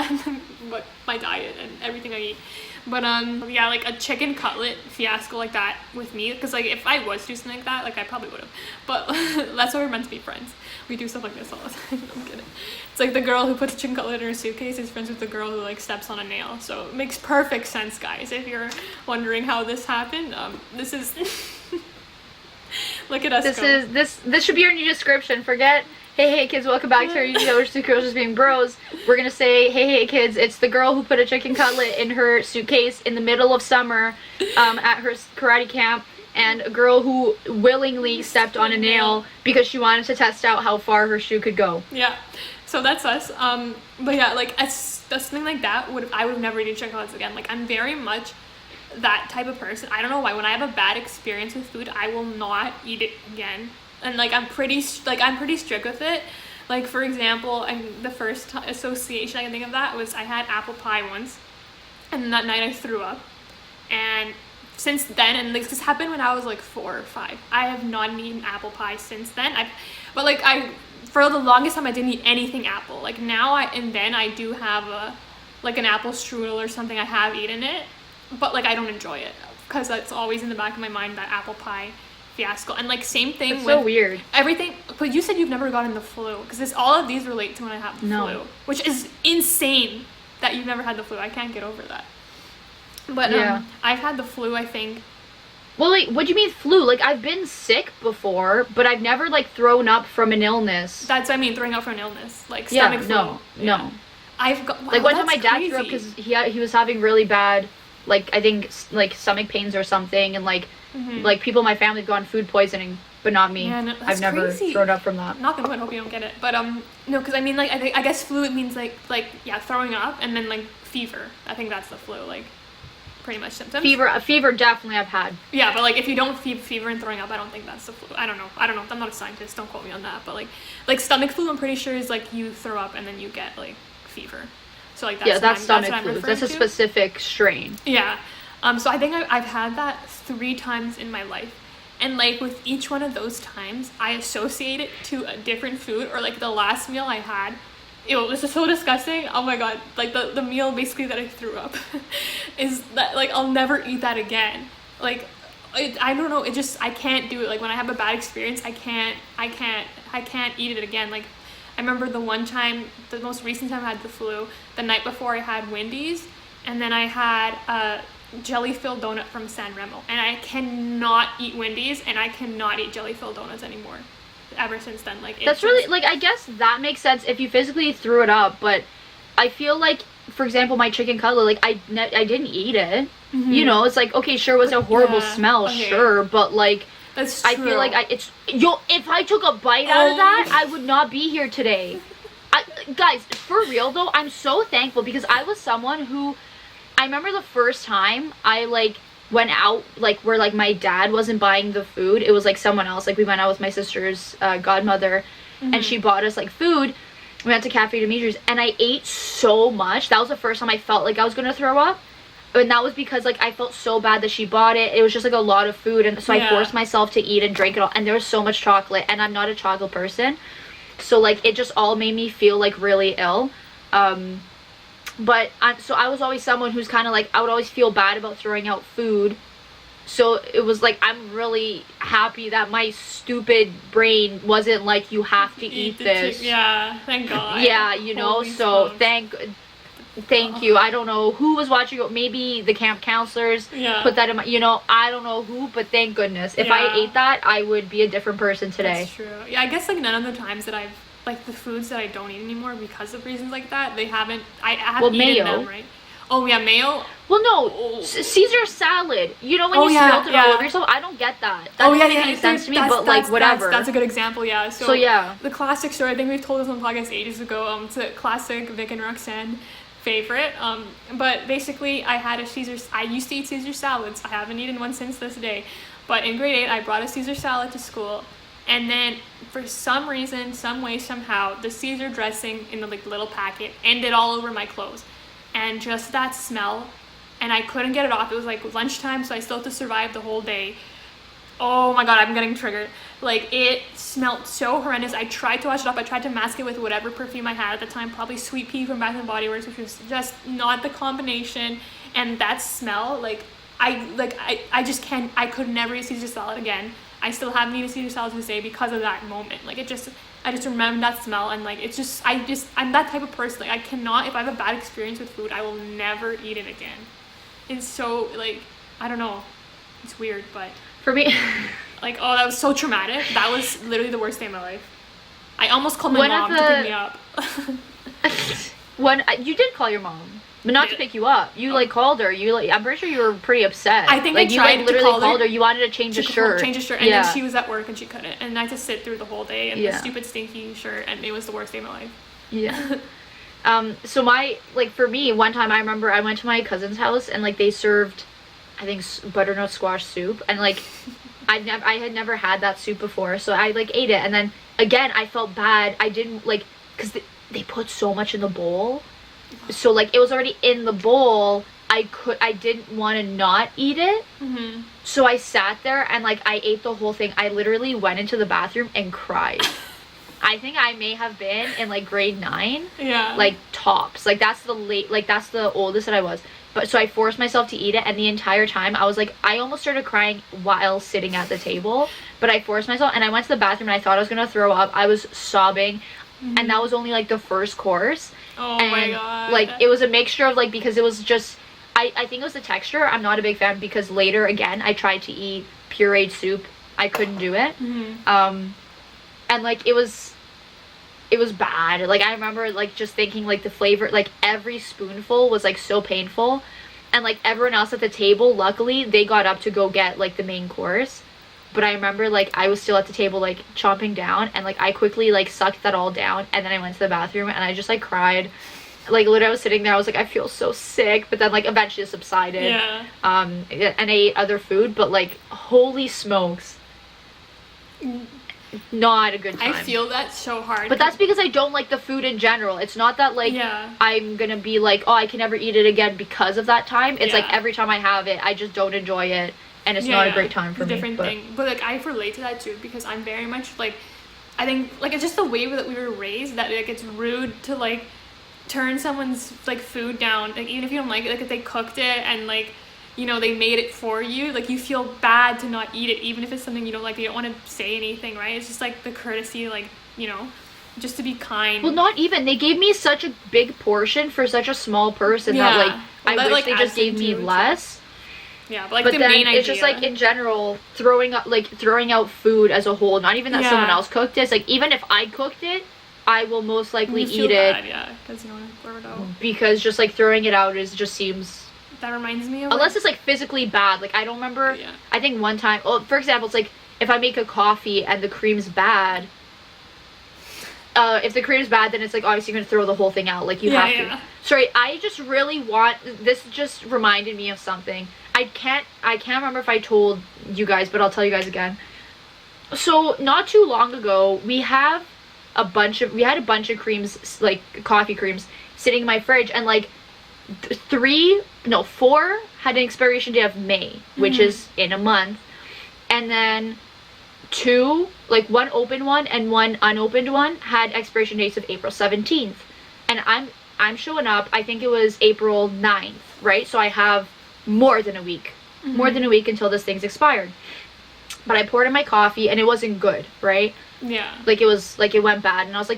my diet and everything I eat. But yeah, like a chicken cutlet fiasco like that with me, because like if I was to do something like that, like I probably would have. But that's why we're meant to be friends. We do stuff like this all the time. I'm kidding. It's like the girl who puts a chicken cutlet in her suitcase is friends with the girl who like steps on a nail. So it makes perfect sense, guys. If you're wondering how this happened, this is look at us. This should be your new description. Forget. Hey kids, welcome back to our YouTube channel, 2GirlsBeingBros. We're gonna say, hey kids, it's the girl who put a chicken cutlet in her suitcase in the middle of summer at her karate camp, and a girl who willingly stepped on a nail because she wanted to test out how far her shoe could go. Yeah, so that's us. But yeah, like something like that, I would never eat chicken cutlets again. Like I'm very much that type of person. I don't know why. When I have a bad experience with food, I will not eat it again. And like I'm pretty strict with it. Like for example, the first association I can think of that was I had apple pie once, and that night I threw up. And since then, and like this happened when I was like 4 or 5, I have not eaten apple pie since then. For the longest time I didn't eat anything apple. Like now I do have an apple strudel or something. I have eaten it, but like I don't enjoy it because that's always in the back of my mind, that apple pie fiasco. And like same thing with so weird everything. But you said you've never gotten the flu, because all of these relate to when I have the flu, which is insane that you've never had the flu. I can't get over that. But I've had the flu, I think. Well, like, what do you mean flu? Like, I've been sick before, but I've never like thrown up from an illness. That's what I mean, throwing up from an illness, like stomach flu. No. I've got like one time my dad threw up because he was having really bad, like I think like stomach pains or something, and like people in my family have gone food poisoning, but not me. Yeah, no, I've never thrown up from that. Not gonna wood, hope you don't get it. But no, because I mean like I guess flu, it means like throwing up, and then like fever. I think that's the flu, like pretty much symptoms. Fever definitely I've had. Yeah, but like if you don't fever and throwing up, I don't think that's the flu. I don't know. I'm not a scientist. Don't quote me on that. But like stomach flu, I'm pretty sure is like you throw up and then you get like fever. So like that's stomach flu. That's a specific strain. Yeah. So I think I've had that 3 times in my life, and like with each one of those times, I associate it to a different food, or like the last meal I had. Ew, this is so disgusting. Oh my god, like the meal basically that I threw up is that like I'll never eat that again. Like I don't know, I can't do it. Like when I have a bad experience, I can't eat it again. Like I remember the most recent time I had the flu, the night before I had Wendy's, and then I had a jelly-filled donut from San Remo, and I cannot eat Wendy's, and I cannot eat jelly-filled donuts anymore. Ever since then, like that's really like, I guess that makes sense if you physically threw it up, but I feel like, for example, my chicken cutlet, like I didn't eat it. You know, it's like, okay, sure, it was a horrible smell, sure, but like that's true. I feel like if I took a bite out of that, I would not be here today. Guys, for real though, I'm so thankful, because I was someone who, I remember the first time I like went out, like where like my dad wasn't buying the food, it was like someone else. Like we went out with my sister's godmother, and she bought us like food. We went to Cafe Dimitri's, and I ate so much. That was the first time I felt like I was gonna throw up, and that was because like I felt so bad that she bought it. It was just like a lot of food, and so I forced myself to eat and drink it all, and there was so much chocolate, and I'm not a chocolate person, so like it just all made me feel like really ill. But I was always someone who's kind of like, I would always feel bad about throwing out food. So it was like, I'm really happy that my stupid brain wasn't like, you have to eat this. Yeah, thank God. Yeah, you know, holy so smokes. Thank you. I don't know who was watching it. Maybe the camp counselors put that in my, I don't know who, but thank goodness. If I ate that, I would be a different person today. That's true. Yeah, I guess like none of the times that I've, like the foods that I don't eat anymore because of reasons like that, I haven't eaten them, right? Oh yeah, mayo. Well, no, Caesar salad. You know when you smelt it all over yourself? I don't get that. That doesn't make any sense to me, but like whatever. That's a good example, yeah. So yeah. The classic story, I think we've told this on the podcast ages ago. It's a classic Vic and Roxanne favorite. But basically, I used to eat Caesar salads. I haven't eaten one since this day. But in grade 8, I brought a Caesar salad to school. And then for some reason, some way, somehow, the Caesar dressing in the like little packet ended all over my clothes. And just that smell, and I couldn't get it off. It was like lunchtime, so I still had to survive the whole day. Oh my god, I'm getting triggered. Like, it smelled so horrendous. I tried to wash it off. I tried to mask it with whatever perfume I had at the time, probably Sweet Pea from Bath & Body Works, which was just not the combination. And that smell, I just can't, I could never eat Caesar salad again. I still haven't eaten Caesar salad to this day because of that moment. Like, I just remember that smell, and like, I'm that type of person. Like, I cannot, if I have a bad experience with food, I will never eat it again. It's so, like, I don't know. It's weird, but. For me. Like, oh, that was so traumatic. That was literally the worst day of my life. I almost called my mom to pick me up. You did call your mom. But not to pick you up. You called her. I'm pretty sure you were pretty upset. I think I tried to call called her. You wanted to change a shirt. And then she was at work and she couldn't. And I had to sit through the whole day in the stupid stinky shirt, and it was the worst day of my life. Yeah. So for me, one time I remember I went to my cousin's house and they served, I think, butternut squash soup, and I had never had that soup before, so I ate it, and then again I felt bad. I didn't because they put so much in the bowl. So it was already in the bowl. I didn't want to not eat it. Mm-hmm. So I sat there and I ate the whole thing. I literally went into the bathroom and cried. I think I may have been in grade 9. Yeah. Tops. That's the oldest that I was. But so I forced myself to eat it, and the entire time I was I almost started crying while sitting at the table, but I forced myself, and I went to the bathroom and I thought I was gonna throw up. I was sobbing. Mm-hmm. And that was only the first course. Oh my god. It was a mixture of because it was just I think it was the texture. I'm not a big fan because later again I tried to eat pureed soup. I couldn't do it. Mm-hmm. And it was bad. I remember just thinking the flavor, every spoonful was so painful, and everyone else at the table, luckily they got up to go get the main course. But I remember, I was still at the table, chomping down, and, I quickly, sucked that all down, and then I went to the bathroom, and I just, cried. Literally, I was sitting there, I was I feel so sick, but then, eventually it subsided. Yeah. And I ate other food, but, holy smokes. Not a good time. I feel that so hard. But that's because I don't like the food in general. It's not that, I'm gonna be oh, I can never eat it again because of that time. It's, every time I have it, I just don't enjoy it. And it's not a great time for me. Different thing. But I relate to that too, because I'm very much I think it's just the way that we were raised that it's rude to turn someone's food down. Even if you don't like it, if they cooked it and they made it for you, you feel bad to not eat it, even if it's something you don't like. You don't want to say anything, right? It's just the courtesy, just to be kind. Well, not even. They gave me such a big portion for such a small person that I wish they just gave me less. Yeah, but but the then main idea. It's just in general throwing out food as a whole. Not even that someone else cooked it. It's even if I cooked it, I will most likely eat it. Yeah, because you don't want to throw it out. Because just throwing it out just seems. That reminds me of. Unless it's physically bad. I don't remember. Yeah. I think one time. Well, for example, it's if I make a coffee and the cream's bad. If the cream's bad, then it's obviously you're gonna throw the whole thing out. You have to. Sorry, I just really want. This just reminded me of something. I can't remember if I told you guys, but I'll tell you guys again. So not too long ago, we had a bunch of creams, coffee creams, sitting in my fridge, and 4 had an expiration date of May, which is in a month, and then 2, one open one and one unopened one, had expiration dates of April 17th, and I'm showing up. I think it was April 9th, right? So I have more than a week until this thing's expired. But I poured in my coffee and it wasn't good, right? Yeah. It went bad, and I was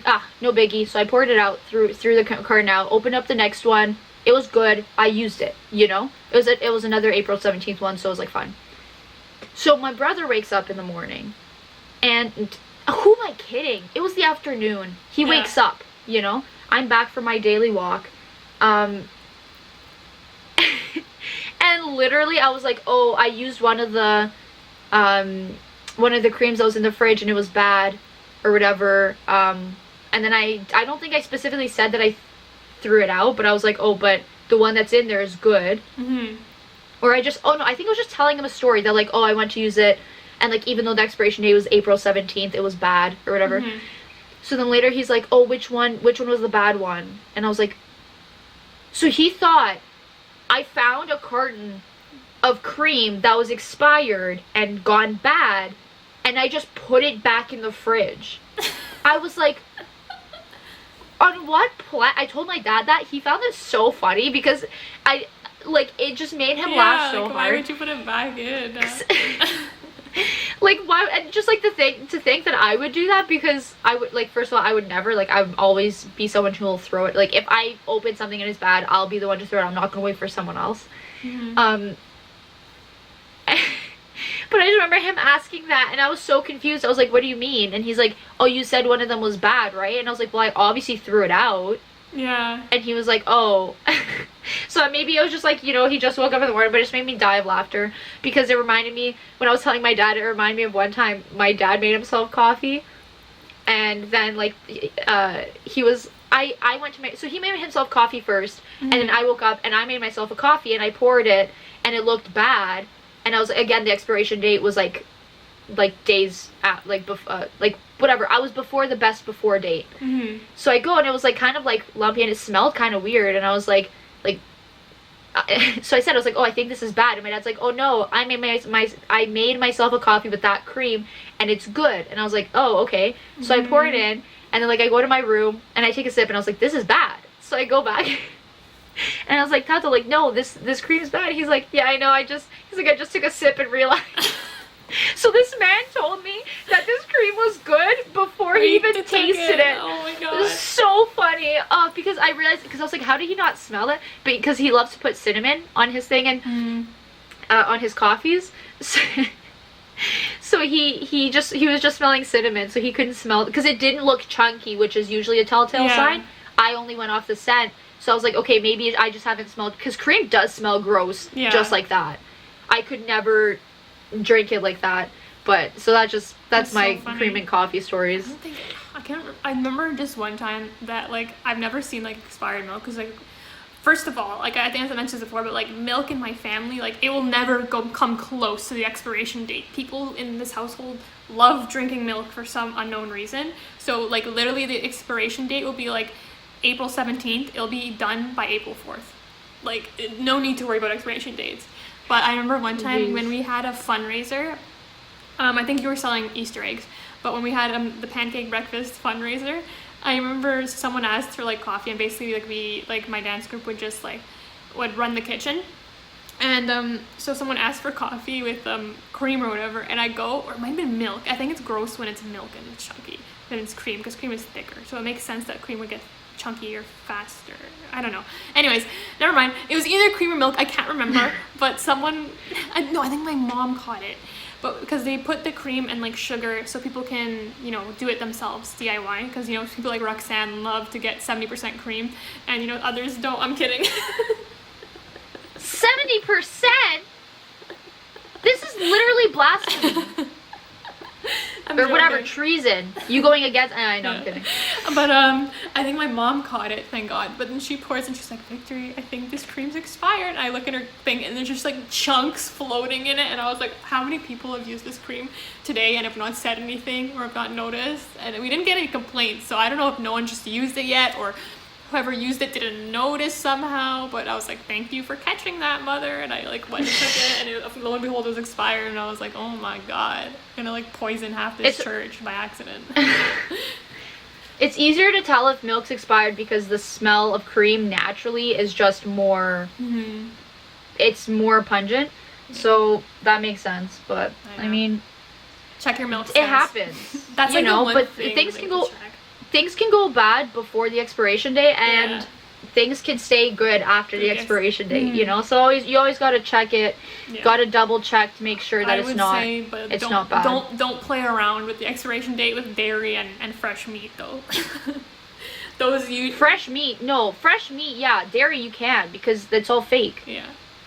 no biggie. So I poured it out through the carton out, opened up the next one. It was good. I used it, It was another April 17th one, so it was fine. So my brother wakes up in the morning, and who am I kidding? It was the afternoon. He wakes up, I'm back from my daily walk. And literally I was like, oh, I used one of the creams that was in the fridge and it was bad or whatever. And then I don't think I specifically said that I threw it out, but I was like, oh, but the one that's in there is good. Or I think I was just telling him a story that like, oh, I went to use it, and like even though the expiration date was April 17th, it was bad or whatever. So then later he's like, oh, which one was the bad one? And I was like, so he thought I found a carton of cream that was expired and gone bad, and I just put it back in the fridge. I was like, on what I told my dad that. He found it so funny because it just made him laugh so hard. Why would you put it back in? Like, why? And just like to think that I would do that, because I would, like, first of all, I would never, like, I would always be someone who will throw it. Like, if I open something and it's bad, I'll be the one to throw it. I'm not gonna wait for someone else. But I just remember him asking that, and I was so confused. I was like, what do you mean? And he's like, oh, you said one of them was bad, right? And I was like, well, I obviously threw it out. Yeah. And he was like, oh. So maybe it was just like, he just woke up in the morning, but it just made me die of laughter, because it reminded me, when I was telling my dad, it reminded me of one time my dad made himself coffee, and then like I went to so he made himself coffee first, and then I woke up and I made myself a coffee and I poured it and it looked bad, and I was, again, the expiration date was like days at, like whatever, I was before the best before date. So I go and it was like kind of like lumpy and it smelled kind of weird, and I was like so I said, I was like, oh, I think this is bad. And my dad's like, oh no, I made myself a coffee with that cream and it's good. And I was like, oh, okay. So I pour it in, and then like I go to my room and I take a sip and I was like, this is bad. So I go back and I was like, Tato, like, no, this cream's bad. He's like, yeah, I know, I just took a sip and realized. So this man told me that this cream was good before he even tasted it. Oh my god. It was so funny. Because I realized, because I was like, how did he not smell it? Because he loves to put cinnamon on his thing and on his coffees. So he was just smelling cinnamon, so he couldn't smell, because it didn't look chunky, which is usually a telltale sign. I only went off the scent. So I was like, okay, maybe I just haven't smelled, because cream does smell gross just like that. I could never drink it like that. But so that's my so cream and coffee stories. I remember just one time that, like, I've never seen like expired milk, because like, first of all, like, I think I mentioned this before, but like milk in my family, like, it will never come close to the expiration date. People in this household love drinking milk for some unknown reason. So like literally the expiration date will be like April 17th. It'll be done by April 4th. Like, no need to worry about expiration dates. But I remember one time when we had a fundraiser, I think you were selling Easter eggs, but when we had the pancake breakfast fundraiser, I remember someone asked for like coffee, and basically like my dance group would run the kitchen, and so someone asked for coffee with cream or whatever, and I go, or it might have been milk. I think it's gross when it's milk and it's chunky than it's cream, because cream is thicker, so it makes sense that cream would get chunky or faster. I don't know. Anyways, never mind. It was either cream or milk. I can't remember. But I think my mom caught it. But because they put the cream and like sugar so people can, do it themselves, DIY. Because, people like Roxanne love to get 70% cream, and, others don't. I'm kidding. 70%? This is literally blasphemy. Or whatever, treason. You going against... I know, I'm kidding. But I think my mom caught it, thank God. But then she pours and she's like, Victory, I think this cream's expired. And I look at her thing and there's just like chunks floating in it. And I was like, how many people have used this cream today and have not said anything or have not noticed? And we didn't get any complaints. So I don't know if no one just used it yet, or whoever used it didn't notice somehow. But I was like, thank you for catching that, mother. And I like went and took it, and lo and behold, it was expired. And I was like, oh my god, I'm gonna like poison half this church by accident. It's easier to tell if milk's expired because the smell of cream naturally is just more it's more pungent. So that makes sense. But I mean, check your milk. It happens. That's like but things can go bad before the expiration date, and things can stay good after the expiration date, so you always got to check it. Got to double check to make sure that it's not bad. Don't play around with the expiration date with dairy and fresh meat though. Fresh meat, yeah, dairy you can, because it's all fake.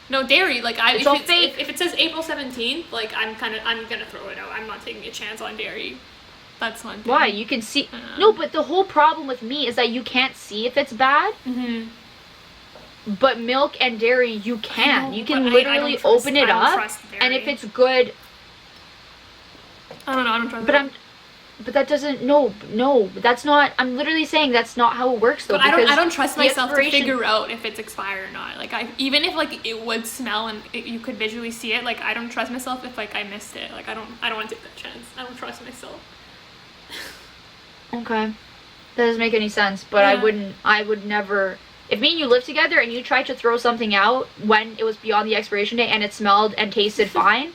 No dairy. Like It's all fake. If it says April 17th, like I'm gonna throw it out. I'm not taking a chance on dairy. That's one thing. Why? You can see. No, but the whole problem with me is that you can't see if it's bad. Mm-hmm. But milk and dairy, you can. Know, you can literally open it up, and if it's good. I don't know. I don't trust. But that doesn't. No. That's not. I'm literally saying that's not how it works, though. But I don't trust myself to figure out if it's expired or not. Like even if like it would smell and you could visually see it, like I don't trust myself if like I missed it. Like I don't want to take that chance. I don't trust myself. Okay, that doesn't make any sense. But yeah. I would never. If me and you lived together and you tried to throw something out when it was beyond the expiration date and it smelled and tasted fine,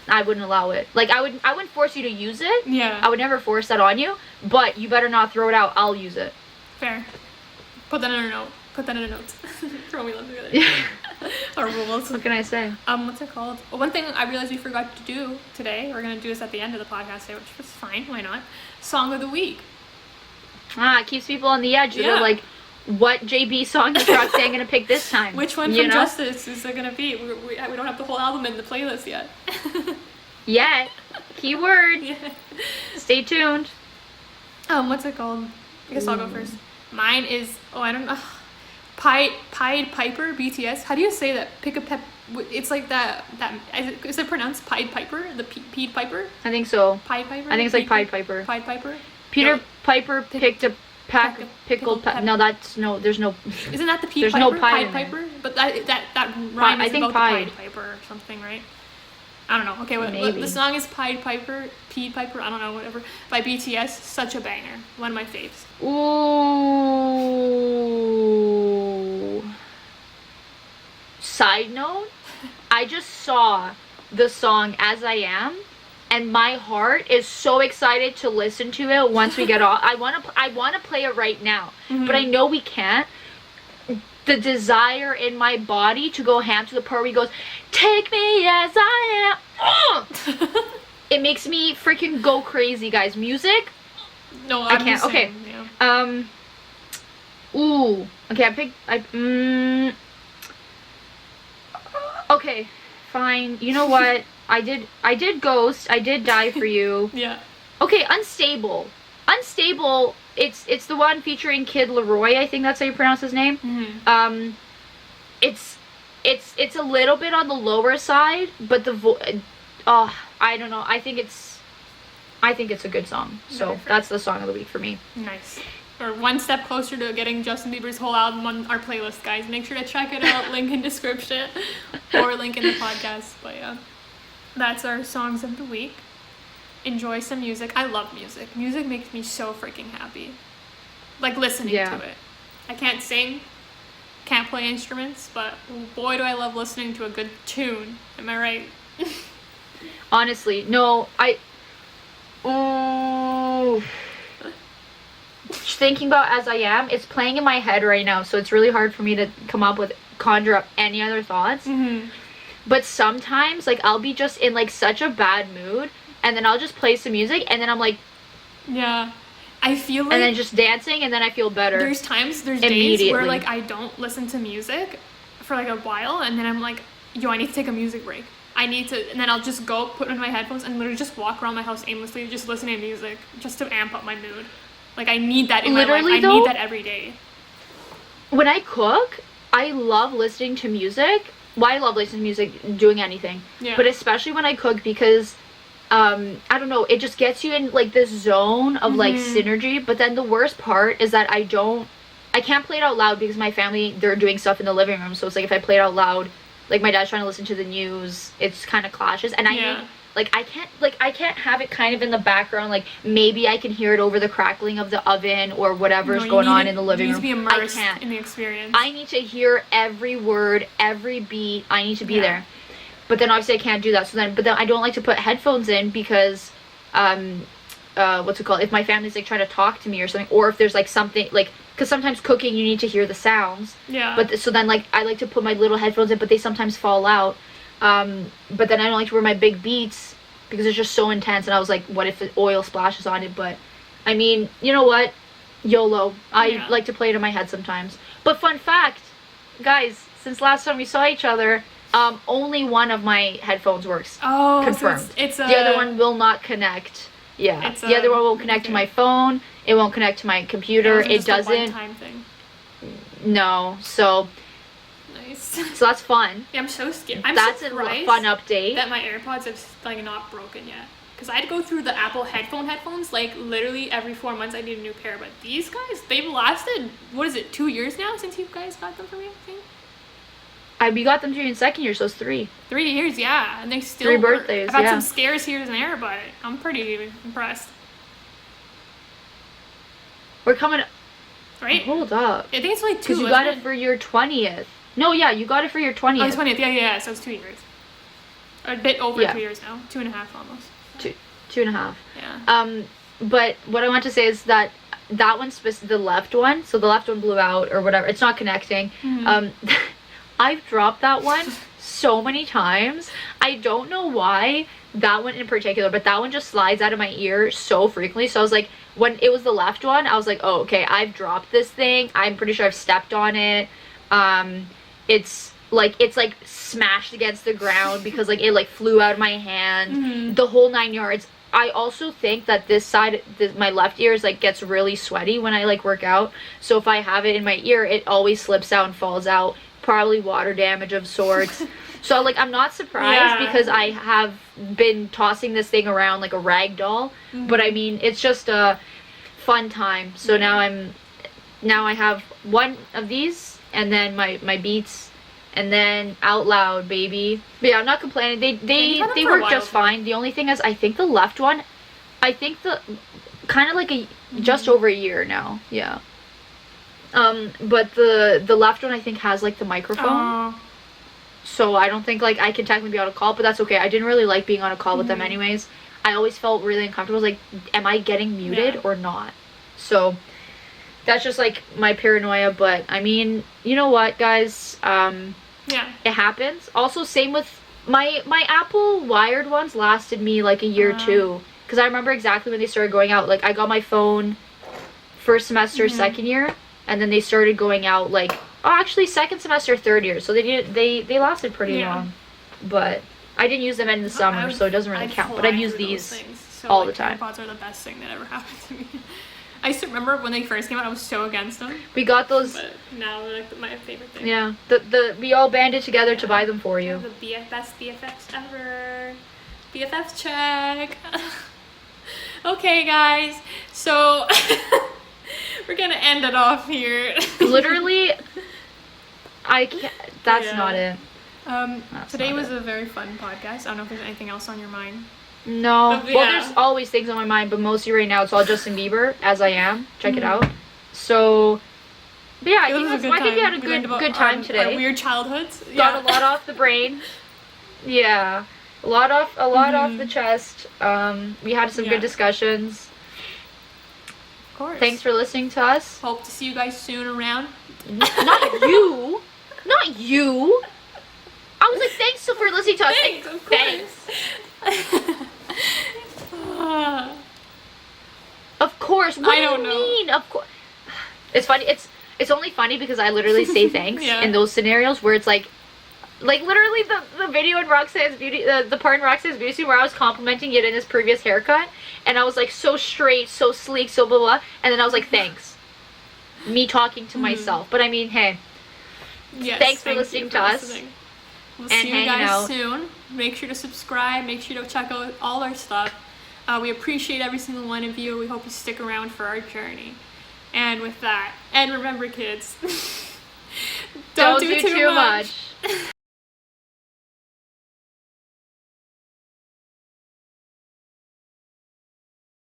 I wouldn't allow it. Like I wouldn't force you to use it. Yeah. I would never force that on you. But you better not throw it out. I'll use it. Fair. Put that in a note. For when we live together. Yeah. Our rules. What can I say? What's it called? Well, one thing I realized we forgot to do today. We're gonna do this at the end of the podcast today, which was fine. Why not? Song of the week. It keeps people on the edge. Yeah. They're like, what JB song is Roxanne gonna pick this time? Which one from Justice is it gonna be? We don't have the whole album in the playlist yet. Yet. Keyword. Yeah. Stay tuned. What's it called? I guess I'll go first. Mine is I don't know. Pied Piper, BTS. How do you say that? It's like that is it pronounced Pied Piper? The Pied Piper? I think so. Pied Piper? I think it's like Pied Piper. Pied Piper? Peter Piper picked a pack of pickled peppers. No, there's no. Isn't that the Pied Piper? There's no pie in Piper? But that rhyme is about the Pied Piper or something, right? I don't know. Okay, the song is Pied Piper, I don't know, whatever, by BTS. Such a banger. One of my faves. Ooh. Side note, I just saw the song As I Am, and my heart is so excited to listen to it once we get off. I want to play it right now, but I know we can't. The desire in my body to go ham to the part where he goes, take me as I am. It makes me freaking go crazy, guys. Music? No, I can't. Okay. Yeah. Ooh. Okay, okay, fine. You know what? I did Ghost. I did Die for You. Yeah. Okay, Unstable. It's the one featuring Kid Leroy, I think that's how you pronounce his name. Mm-hmm. It's a little bit on the lower side, but I don't know. I think it's a good song. So that's the song of the week for me. Nice. We're one step closer to getting Justin Bieber's whole album on our playlist, guys. Make sure to check it out. Link in description or link in the podcast. But yeah, that's our songs of the week. Enjoy some music. I love music. Music makes me so freaking happy. Like listening to it. I can't sing, can't play instruments, but boy do I love listening to a good tune. Am I right? Honestly, no, thinking about As I Am, it's playing in my head right now, so it's really hard for me to conjure up any other thoughts. Mm-hmm. But sometimes, like, I'll be just in, like, such a bad mood, and then I'll just play some music, and then I'm like... Yeah. I feel like... And then just dancing, and then I feel better. There's days where, like, I don't listen to music for, like, a while, and then I'm like, I need to take a music break. And then I'll just go put on my headphones and literally just walk around my house aimlessly, just listening to music, just to amp up my mood. Like, I need that in my life. I need that every day. When I cook, I love listening to music. Well, I love listening to music, doing anything. Yeah. But especially when I cook, because, I don't know, it just gets you in, like, this zone of, like, synergy. But then the worst part is that I can't play it out loud because my family, they're doing stuff in the living room. So it's like, if I play it out loud, like, my dad's trying to listen to the news, it's kind of clashes. And I can't have it kind of in the background. Like, maybe I can hear it over the crackling of the oven or whatever's going on in the living room. You need to be immersed in the experience. I need to hear every word, every beat. I need to be there. But then obviously I can't do that. But then I don't like to put headphones in because, what's it called? If my family's like trying to talk to me or something, or if there's like something like, because sometimes cooking you need to hear the sounds. Yeah. But so then like I like to put my little headphones in, but they sometimes fall out. But then I don't like to wear my big beats because it's just so intense. And I was like, what if the oil splashes on it? But I mean, you know what? YOLO. I like to play it in my head sometimes. But fun fact, guys, since last time we saw each other, only one of my headphones works. Oh, confirmed. So it's the other one will not connect. Yeah, the other one will connect to my phone. It won't connect to my computer. It doesn't. A one-time thing. No, so. Nice. So that's fun. Yeah, I'm so scared. That's a fun update. That my AirPods have like not broken yet. Because I had to go through the Apple headphones like literally every 4 months. I need a new pair. But these guys, they've lasted. What is it? 2 years now since you guys got them for me. I think. We got them to you in second year, so it's 3. 3 years, yeah, and they still 3 work. birthdays. I've had some scares here and there, but I'm pretty impressed. We're coming. Right? Hold up. I think it's like 2. Because you got it for your 20th. No, yeah, you got it for your 20th. Oh, 20th. Yeah. So it's 2 years. A bit over 2 years now. 2.5 almost. 2.5. Yeah. But what I want to say is that one's the left one. So the left one blew out or whatever. It's not connecting. Mm-hmm. I've dropped that one so many times. I don't know why that one in particular, but that one just slides out of my ear so frequently. So I was like, when it was the left one, I was like, oh, okay, I've dropped this thing. I'm pretty sure I've stepped on it. It's like smashed against the ground because like it like flew out of my hand. Mm-hmm. The whole 9 yards. I also think that this side, my left ear is like gets really sweaty when I like work out. So if I have it in my ear, it always slips out and falls out. Probably water damage of sorts. So like I'm not surprised because I have been tossing this thing around like a rag doll. Mm-hmm. But I mean it's just a fun time. So now I have one of these and then my Beats and then Out Loud, baby. But yeah, I'm not complaining. They work just fine. The only thing is I think the left one, I think the kind of like just over a year now. Yeah. But the left one I think has like the microphone. So I don't think like I can technically be on a call, but that's okay. I didn't really like being on a call with them anyways. I always felt really uncomfortable. I was like, am I getting muted or not? So that's just like my paranoia, but I mean, you know what, guys? It happens. Also, same with my Apple wired ones lasted me like a year or two. Because I remember exactly when they started going out. Like I got my phone first semester, second year. And then they started going out like, actually second semester, third year. So they lasted pretty long. But I didn't use them in the summer, so it doesn't really count. But I've used these all the time. AirPods are the best thing that ever happened to me. I used to remember when they first came out, I was so against them. We got those. But now they're like my favorite thing. Yeah. We all banded together to buy them for you. The best BFFs ever. BFFs check. Okay, guys. So... We're gonna end it off here. Literally, I can't. That's not it. Today was a very fun podcast. I don't know if there's anything else on your mind. No. Well, there's always things on my mind, but mostly right now it's all Justin Bieber, As I Am. Check it out. So, but yeah, I think we had a good time today. Our weird childhoods. Got a lot off the brain. Yeah, a lot off the chest. We had some good discussions. Of course. Thanks for listening to us. Hope to see you guys soon around. Not you. Not you. I was like, thanks for listening to us. Thanks, of course. Of course. What do you mean? Of course. It's funny. It's only funny because I literally say thanks in those scenarios where it's like literally the video in Roxanne's beauty, the part in Roxanne's beauty scene where I was complimenting it in his previous haircut, and I was like so straight, so sleek, so blah blah, and then I was like thanks. Me talking to myself, but I mean, hey, thanks for listening to us. We'll see you guys soon. Make sure to subscribe. Make sure to check out all our stuff. We appreciate every single one of you. We hope you stick around for our journey. And with that, and remember, kids, don't do too much.